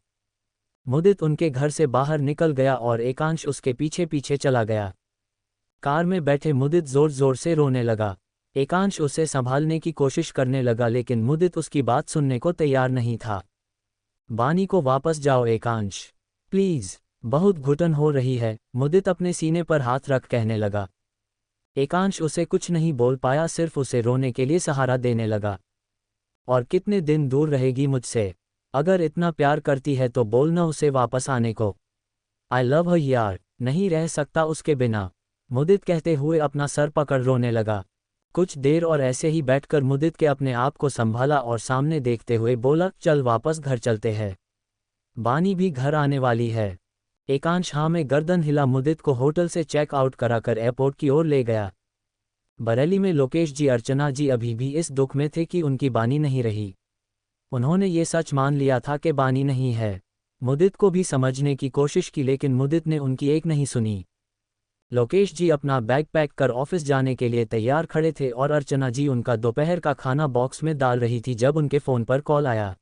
मुदित उनके घर से बाहर निकल गया और एकांश उसके पीछे पीछे चला गया। कार में बैठे मुदित जोर जोर से रोने लगा। एकांश उसे संभालने की कोशिश करने लगा लेकिन मुदित उसकी बात सुनने को तैयार नहीं था। बानी को वापस जाओ एकांश, प्लीज, बहुत घुटन हो रही है, मुदित अपने सीने पर हाथ रख कहने लगा। एकांश उसे कुछ नहीं बोल पाया, सिर्फ उसे रोने के लिए सहारा देने लगा। और कितने दिन दूर रहेगी मुझसे? अगर इतना प्यार करती है तो बोल न उसे वापस आने को। आई लव हर यार, नहीं रह सकता उसके बिना, मुदित कहते हुए अपना सर पकड़ रोने लगा। कुछ देर और ऐसे ही बैठकर मुदित के अपने आप को संभाला और सामने देखते हुए बोला, चल वापस घर चलते हैं, बानी भी घर आने वाली है। एकांश हाँ में गर्दन हिला मुदित को होटल से चेक आउट कराकर एयरपोर्ट की ओर ले गया। बरेली में लोकेश जी अर्चना जी अभी भी इस दुख में थे कि उनकी बानी नहीं रही। उन्होंने ये सच मान लिया था कि बानी नहीं है। मुदित को भी समझने की कोशिश की लेकिन मुदित ने उनकी एक नहीं सुनी। लोकेश जी अपना बैग पैक कर ऑफिस जाने के लिए तैयार खड़े थे और अर्चना जी उनका दोपहर का खाना बॉक्स में डाल रही थी जब उनके फ़ोन पर कॉल आया।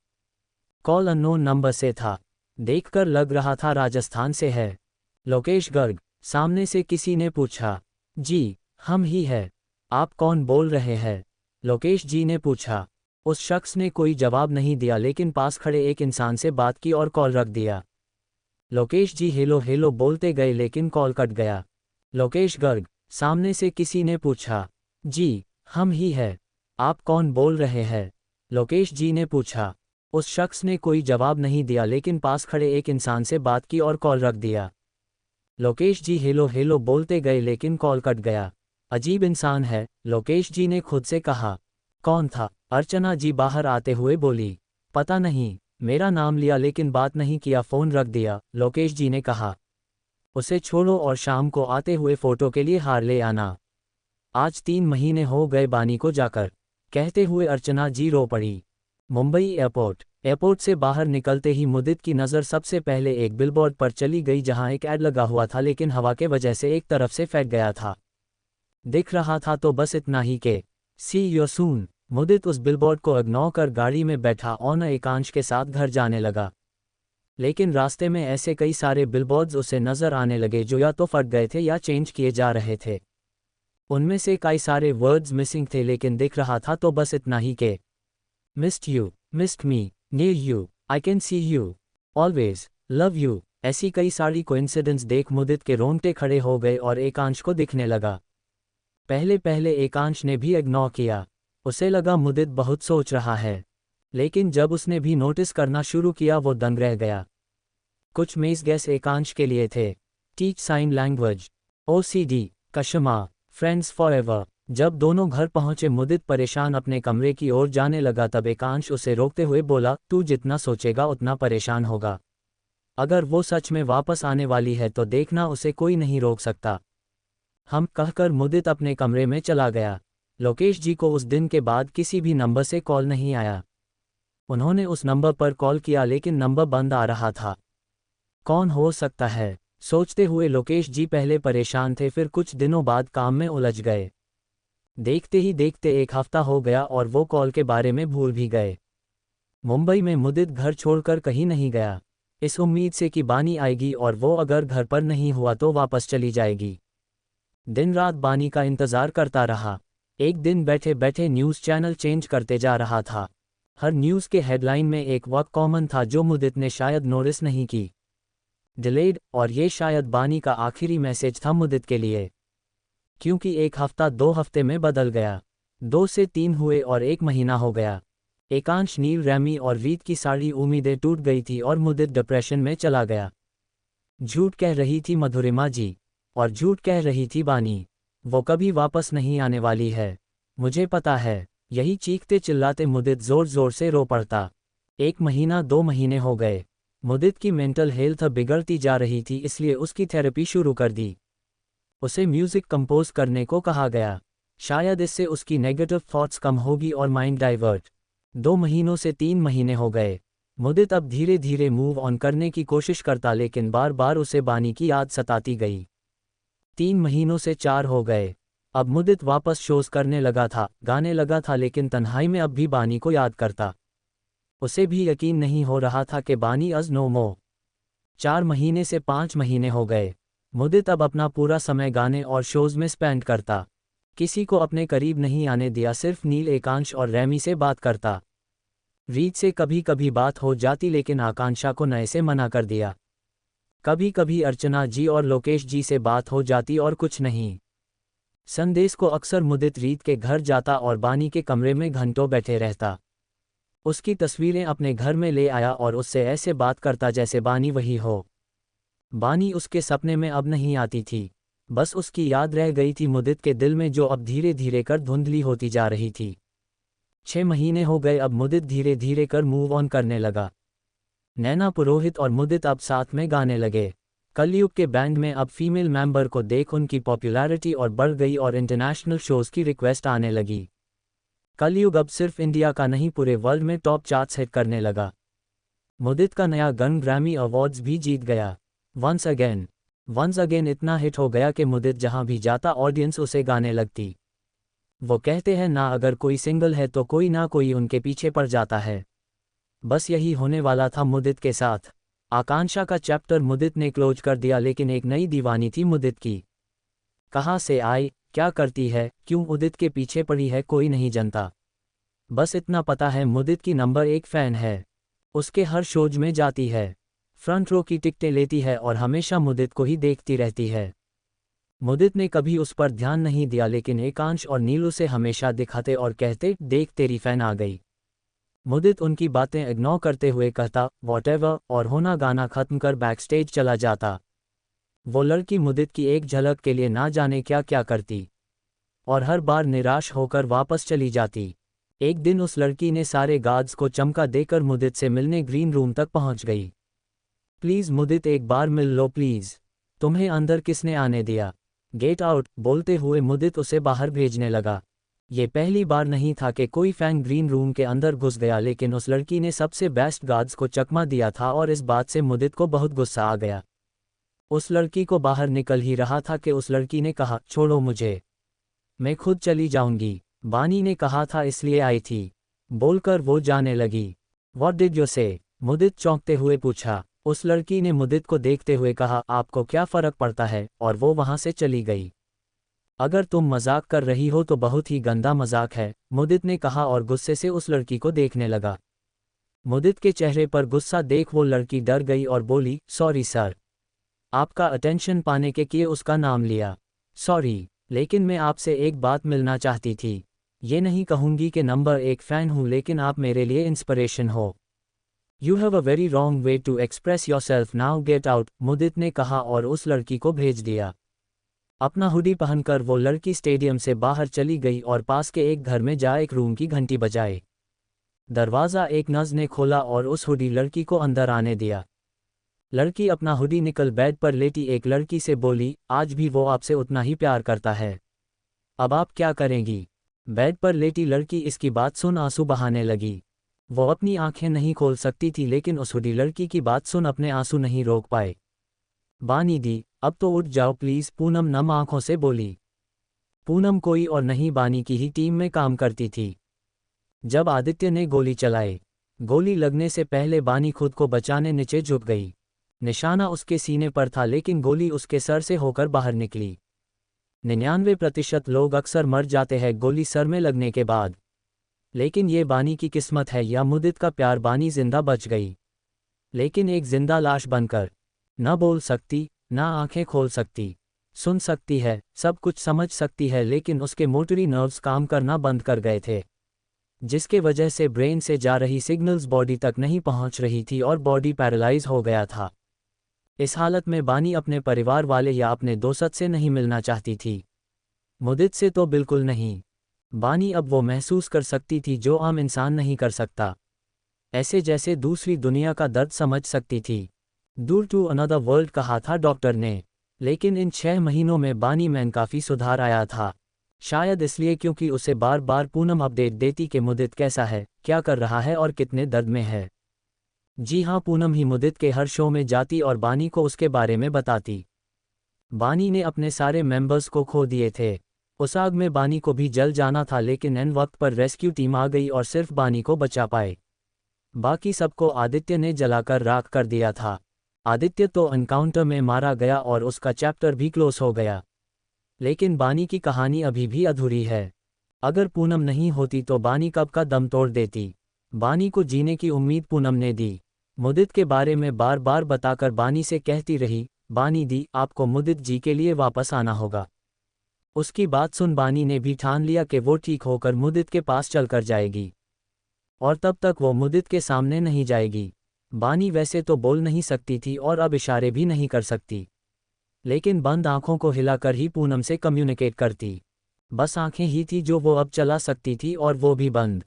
कॉल अननोन नंबर से था। देखकर लग रहा था राजस्थान से है। लोकेश गर्ग, सामने से किसी ने पूछा। जी, हम ही है। आप कौन बोल रहे हैं? लोकेश जी ने पूछा। उस शख्स ने कोई जवाब नहीं दिया लेकिन पास खड़े एक इंसान से बात की और कॉल रख दिया। लोकेश जी हेलो हेलो बोलते गए लेकिन कॉल कट गया। लोकेश गर्ग, सामने से किसी ने पूछा। जी, हम ही है। आप कौन बोल रहे हैं? लोकेश जी ने पूछा। उस शख्स ने कोई जवाब नहीं दिया लेकिन पास खड़े एक इंसान से बात की और कॉल रख दिया। लोकेश जी हेलो हेलो बोलते गए लेकिन कॉल कट गया। अजीब इंसान है, लोकेश जी ने खुद से कहा। कौन था? अर्चना जी बाहर आते हुए बोली। पता नहीं, मेरा नाम लिया लेकिन बात नहीं किया, फ़ोन रख दिया, लोकेश जी ने कहा। उसे छोड़ो और शाम को आते हुए फ़ोटो के लिए हार ले आना। आज 3 महीने हो गए बानी को जाकर, कहते हुए अर्चना जी रो पड़ी। मुंबई एयरपोर्ट से बाहर निकलते ही मुदित की नज़र सबसे पहले एक बिलबोर्ड पर चली गई जहां एक ऐड लगा हुआ था लेकिन हवा के वजह से एक तरफ से फैल गया था। दिख रहा था तो बस इतना ही के सी यू सून। मुदित उस बिलबोर्ड को इग्नोर कर गाड़ी में बैठा और एकांश के साथ घर जाने लगा। लेकिन रास्ते में ऐसे कई सारे बिलबोर्ड्स उसे नज़र आने लगे जो या तो फट गए थे या चेंज किए जा रहे थे। उनमें से कई सारे वर्ड्स मिसिंग थे लेकिन दिख रहा था तो बस इतना ही के missed you, missed me, near you, I can see you, always love you. ऐसी कई सारी कोइंसिडेंस देख मुदित के रोंगटे खड़े हो गए और एकांश को दिखने लगा। पहले पहले एकांश ने भी इग्नोर किया। उसे लगा मुदित बहुत सोच रहा है, लेकिन जब उसने भी नोटिस करना शुरू किया वो दंग रह गया। कुछ मेज गैस एकांश के लिए थे। टीच साइन लैंग्वेज, ओसीडी, कशमा, फ्रेंड्स फॉरएवर। जब दोनों घर पहुंचे मुदित परेशान अपने कमरे की ओर जाने लगा तब एकांश उसे रोकते हुए बोला, तू जितना सोचेगा उतना परेशान होगा। अगर वो सच में वापस आने वाली है तो देखना उसे कोई नहीं रोक सकता। हम कहकर मुदित अपने कमरे में चला गया। लोकेश जी को उस दिन के बाद किसी भी नंबर से कॉल नहीं आया। उन्होंने उस नंबर पर कॉल किया लेकिन नंबर बंद आ रहा था। कौन हो सकता है, सोचते हुए लोकेश जी पहले परेशान थे फिर कुछ दिनों बाद काम में उलझ गए। देखते ही देखते 1 हफ्ता हो गया और वो कॉल के बारे में भूल भी गए। मुंबई में मुदित घर छोड़कर कहीं नहीं गया, इस उम्मीद से कि बानी आएगी और वो अगर घर पर नहीं हुआ तो वापस चली जाएगी। दिन रात बानी का इंतज़ार करता रहा। एक दिन बैठे बैठे न्यूज़ चैनल चेंज करते जा रहा था। हर न्यूज़ के हेडलाइन में एक वर्ड कॉमन था जो मुदित ने शायद नोटिस नहीं की, डिलेड, और ये शायद बानी का आखिरी मैसेज था मुदित के लिए। क्योंकि 1 हफ्ता 2 हफ्ते में बदल गया, 2 से 3 हुए और 1 महीना हो गया। एकांश, नील, रैमी और रीत की सारी उम्मीदें टूट गई थी और मुदित डिप्रेशन में चला गया। झूठ कह रही थी मधुरिमा जी, और झूठ कह रही थी बानी। वो कभी वापस नहीं आने वाली है, मुझे पता है। यही चीखते चिल्लाते मुदित जोर जोर से रो पड़ता। 1 महीना 2 महीने हो गए। मुदित की मेंटल हेल्थ बिगड़ती जा रही थी, इसलिए उसकी थेरेपी शुरू कर दी। उसे म्यूजिक कंपोज करने को कहा गया। शायद इससे उसकी नेगेटिव थॉट्स कम होगी और माइंड डाइवर्ट। 2 महीनों से 3 महीने हो गए। मुदित अब धीरे धीरे मूव ऑन करने की कोशिश करता, लेकिन बार बार उसे बानी की याद सताती गई। 3 महीनों से 4 हो गए। अब मुदित वापस शोज करने लगा था, गाने लगा था, लेकिन तन्हाई में अब भी बानी को याद करता। उसे भी यकीन नहीं हो रहा था कि बानी अज नो मोर। 4 महीने से 5 महीने हो गए। मुदित अब अपना पूरा समय गाने और शोज में स्पेंड करता। किसी को अपने करीब नहीं आने दिया, सिर्फ नील, एकांश और रैमी से बात करता। रीत से कभी कभी बात हो जाती, लेकिन आकांक्षा को नए से मना कर दिया। कभी कभी अर्चना जी और लोकेश जी से बात हो जाती और कुछ नहीं। संदेश को अक्सर मुदित रीत के घर जाता और बानी के कमरे में घंटों बैठे रहता। उसकी तस्वीरें अपने घर में ले आया और उससे ऐसे बात करता जैसे बानी वही हो। बानी उसके सपने में अब नहीं आती थी, बस उसकी याद रह गई थी मुदित के दिल में, जो अब धीरे धीरे कर धुंधली होती जा रही थी। 6 महीने हो गए। अब मुदित धीरे धीरे कर मूव ऑन करने लगा। नैना पुरोहित और मुदित अब साथ में गाने लगे। कलयुग के बैंड में अब फीमेल मेंबर को देख उनकी पॉपुलैरिटी और बढ़ गई और इंटरनेशनल शोज की रिक्वेस्ट आने लगी। कलयुग अब सिर्फ इंडिया का नहीं, पूरे वर्ल्ड में टॉप चार्ट्स हिट करने लगा। मुदित का नया गन ग्रैमी अवार्ड्स भी जीत गया। वंस अगेन इतना हिट हो गया कि मुदित जहां भी जाता ऑडियंस उसे गाने लगती। वो कहते हैं ना, अगर कोई सिंगल है तो कोई ना कोई उनके पीछे पड़ जाता है। बस यही होने वाला था मुदित के साथ। आकांक्षा का चैप्टर मुदित ने क्लोज कर दिया, लेकिन एक नई दीवानी थी मुदित की। कहाँ से आई, क्या करती है, क्यों उदित के पीछे पड़ी है, कोई नहीं जानता। बस इतना पता है मुदित की नंबर 1 फैन है। उसके हर शोज में जाती है, फ्रंट रो की टिकटें लेती है और हमेशा मुदित को ही देखती रहती है। मुदित ने कभी उस पर ध्यान नहीं दिया, लेकिन एकांश और नीलू से हमेशा दिखाते और कहते, देख तेरी फैन आ गई। मुदित उनकी बातें इग्नोर करते हुए कहता व्हाटएवर और होना गाना खत्म कर बैकस्टेज चला जाता। वो लड़की मुदित की एक झलक के लिए ना जाने क्या क्या करती और हर बार निराश होकर वापस चली जाती। एक दिन उस लड़की ने सारे गार्ड्स को चमका देकर मुदित से मिलने ग्रीन रूम तक पहुंच गई। प्लीज मुदित, एक बार मिल लो प्लीज, तुम्हें अंदर किसने आने दिया, गेट आउट। बोलते हुए मुदित उसे बाहर भेजने लगा। ये पहली बार नहीं था कि कोई फैन ग्रीन रूम के अंदर घुस गया, लेकिन उस लड़की ने सबसे बेस्ट गार्ड्स को चकमा दिया था और इस बात से मुदित को बहुत गुस्सा आ गया। उस लड़की को बाहर निकल ही रहा था कि उस लड़की ने कहा, छोड़ो मुझे, मैं खुद चली जाऊंगी। बानी ने कहा था इसलिए आई थी, बोलकर वो जाने लगी। व्हाट डिड यू से, मुदित चौंकते हुए पूछा। उस लड़की ने मुदित को देखते हुए कहा, आपको क्या फर्क पड़ता है, और वो वहां से चली गई। अगर तुम मजाक कर रही हो तो बहुत ही गंदा मजाक है, मुदित ने कहा और गुस्से से उस लड़की को देखने लगा। मुदित के चेहरे पर गुस्सा देख वो लड़की डर गई और बोली, सॉरी सर। आपका अटेंशन पाने के लिए उसका नाम लिया, सॉरी, लेकिन मैं आपसे एक बात मिलना चाहती थी। ये नहीं कहूंगी कि नंबर 1 फैन हूं, लेकिन आप मेरे लिए इंस्पिरेशन हो। You have a very wrong way to express yourself, now get out, Mudit ने कहा और उस लड़की को भेज दिया। अपना हुडी पहनकर वो लड़की स्टेडियम से बाहर चली गई और पास के एक घर में जा एक रूम की घंटी बजाई। दरवाज़ा एक नर्स ने खोला और उस हुडी लड़की को अंदर आने दिया। लड़की अपना हुडी निकल बेड पर लेटी एक लड़की से बोली, आज भी वो आपसे उतना ही प्यार करता है, अब आप क्या करेंगी। बेड पर लेटी लड़की इसकी बात सुन आंसू बहाने लगी। वो अपनी आंखें नहीं खोल सकती थी, लेकिन उस हुडी लड़की की बात सुन अपने आंसू नहीं रोक पाए। बानी दी, अब तो उठ जाओ प्लीज, पूनम नम आंखों से बोली। पूनम कोई और नहीं, बानी की ही टीम में काम करती थी। जब आदित्य ने गोली चलाई, गोली लगने से पहले बानी खुद को बचाने नीचे झुक गई। निशाना उसके सीने पर था, लेकिन गोली उसके सर से होकर बाहर निकली। 99% लोग अक्सर मर जाते हैं गोली सर में लगने के बाद, लेकिन ये बानी की किस्मत है या मुदित का प्यार, बानी जिंदा बच गई, लेकिन एक जिंदा लाश बनकर। न बोल सकती, ना आंखें खोल सकती, सुन सकती है, सब कुछ समझ सकती है, लेकिन उसके मोटरी नर्व्स काम करना बंद कर गए थे, जिसके वजह से ब्रेन से जा रही सिग्नल्स बॉडी तक नहीं पहुंच रही थी और बॉडी पैरालाइज हो गया था। इस हालत में बानी अपने परिवार वाले या अपने दोस्त से नहीं मिलना चाहती थी, मुदित से तो बिल्कुल नहीं। बानी अब वो महसूस कर सकती थी जो आम इंसान नहीं कर सकता, ऐसे जैसे दूसरी दुनिया का दर्द समझ सकती थी। दूर टू अनदर वर्ल्ड कहा था डॉक्टर ने, लेकिन इन 6 महीनों में बानी में काफ़ी सुधार आया था। शायद इसलिए क्योंकि उसे बार बार पूनम अपडेट देती कि मुदित कैसा है, क्या कर रहा है और कितने दर्द में है। जी हाँ, पूनम ही मुदित के हर शो में जाती और बानी को उसके बारे में बताती। बानी ने अपने सारे मेंबर्स को खो दिए थे। उस आग में बानी को भी जल जाना था, लेकिन एन वक्त पर रेस्क्यू टीम आ गई और सिर्फ बानी को बचा पाए। बाकी सबको आदित्य ने जलाकर राख कर दिया था। आदित्य तो एनकाउंटर में मारा गया और उसका चैप्टर भी क्लोज हो गया। लेकिन बानी की कहानी अभी भी अधूरी है। अगर पूनम नहीं होती तो बानी कब का दम तोड़ देती। बानी को जीने की उम्मीद पूनम ने दी। मुदित के बारे में बार बार बताकर बानी से कहती रही, बानी दी, आपको मुदित जी के लिए वापस आना होगा। उसकी बात सुन बानी ने भी ठान लिया कि वो ठीक होकर मुदित के पास चलकर जाएगी, और तब तक वो मुदित के सामने नहीं जाएगी। बानी वैसे तो बोल नहीं सकती थी और अब इशारे भी नहीं कर सकती, लेकिन बंद आंखों को हिलाकर ही पूनम से कम्युनिकेट करती। बस आंखें ही थी जो वो अब चला सकती थी, और वो भी बंद।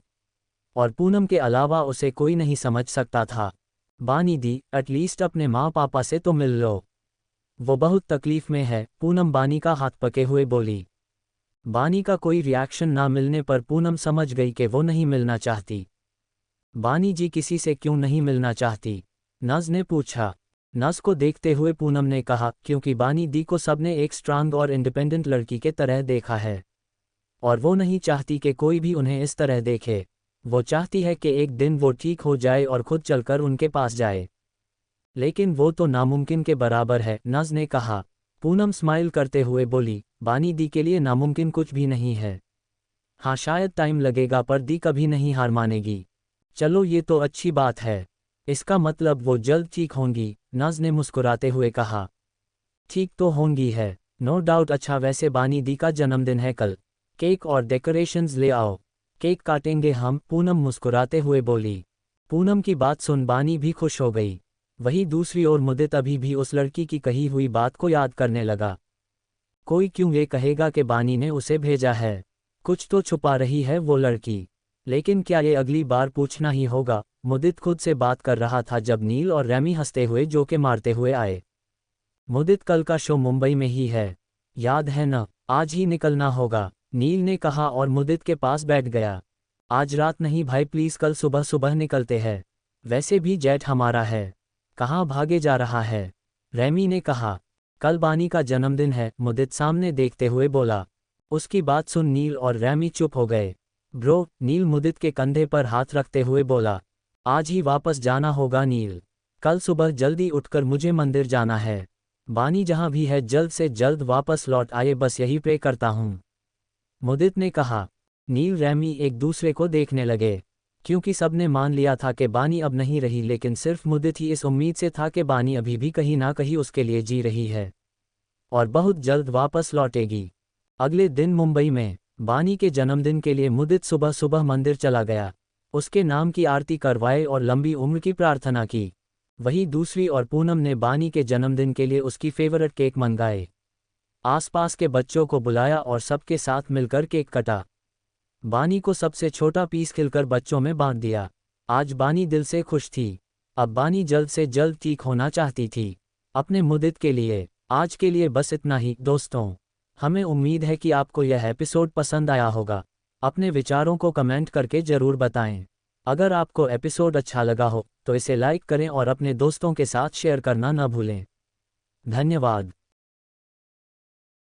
और पूनम के अलावा उसे कोई नहीं समझ सकता था। बानी दी, एटलीस्ट अपने माँ पापा से तो मिल लो, वो बहुत तकलीफ में है, पूनम बानी का हाथ पके हुए बोली। बानी का कोई रिएक्शन ना मिलने पर पूनम समझ गई कि वो नहीं मिलना चाहती। बानी जी किसी से क्यों नहीं मिलना चाहती? नज़ ने पूछा। नज़ को देखते हुए पूनम ने कहा, क्योंकि बानी दी को सबने एक स्ट्रांग और इंडिपेंडेंट लड़की के तरह देखा है, और वो नहीं चाहती कि कोई भी उन्हें इस तरह देखे। वो चाहती है कि एक दिन वो ठीक हो जाए और खुद चलकर उनके पास जाए, लेकिन वो तो नामुमकिन के बराबर है, नज़ ने कहा। पूनम स्माइल करते हुए बोली, बानी दी के लिए नामुमकिन कुछ भी नहीं है। हाँ, शायद टाइम लगेगा पर दी कभी नहीं हार मानेगी। चलो, ये तो अच्छी बात है, इसका मतलब वो जल्द ठीक होंगी, नज़ ने मुस्कुराते हुए कहा। ठीक तो होंगी है, नो डाउट। अच्छा, वैसे बानी दी का जन्मदिन है कल, केक और डेकोरेशंस ले आओ, केक काटेंगे हम, पूनम मुस्कुराते हुए बोली। पूनम की बात सुन बानी भी खुश हो गई। वही दूसरी ओर मुदित अभी भी उस लड़की की कही हुई बात को याद करने लगा। कोई क्यों ये कहेगा कि बानी ने उसे भेजा है? कुछ तो छुपा रही है वो लड़की, लेकिन क्या ये अगली बार पूछना ही होगा? मुदित खुद से बात कर रहा था जब नील और रैमी हंसते हुए जोके मारते हुए आए। मुदित, कल का शो मुंबई में ही है, याद है न? आज ही निकलना होगा, नील ने कहा और मुदित के पास बैठ गया। आज रात नहीं भाई प्लीज, कल सुबह सुबह निकलते हैं, वैसे भी जेठ हमारा है। कहाँ भागे जा रहा है? रैमी ने कहा। कल बानी का जन्मदिन है, मुदित सामने देखते हुए बोला। उसकी बात सुन नील और रैमी चुप हो गए। ब्रो, नील मुदित के कंधे पर हाथ रखते हुए बोला। आज ही वापस जाना होगा नील, कल सुबह जल्दी उठकर मुझे मंदिर जाना है। बानी जहाँ भी है जल्द से जल्द वापस लौट आए, बस यही प्रे करता हूँ, मुदित ने कहा। नील रैमी एक दूसरे को देखने लगे, क्योंकि सबने मान लिया था कि बानी अब नहीं रही, लेकिन सिर्फ मुदित ही इस उम्मीद से था कि बानी अभी भी कहीं ना कहीं उसके लिए जी रही है, और बहुत जल्द वापस लौटेगी। अगले दिन मुंबई में बानी के जन्मदिन के लिए मुदित सुबह सुबह मंदिर चला गया। उसके नाम की आरती करवाए और लंबी उम्र की प्रार्थना की। वही दूसरी और पूनम ने बानी के जन्मदिन के लिए उसकी फेवरेट केक मंगाए। आसपास के बच्चों को बुलाया और सबके साथ मिलकर केक कटा। बानी को सबसे छोटा पीस खिलकर बच्चों में बांट दिया। आज बानी दिल से खुश थी। अब बानी जल्द से जल्द ठीक होना चाहती थी, अपने मुदित के लिए। आज के लिए बस इतना ही दोस्तों। हमें उम्मीद है कि आपको यह एपिसोड पसंद आया होगा। अपने विचारों को कमेंट करके ज़रूर बताएं। अगर आपको एपिसोड अच्छा लगा हो तो इसे लाइक करें और अपने दोस्तों के साथ शेयर करना न भूलें। धन्यवाद।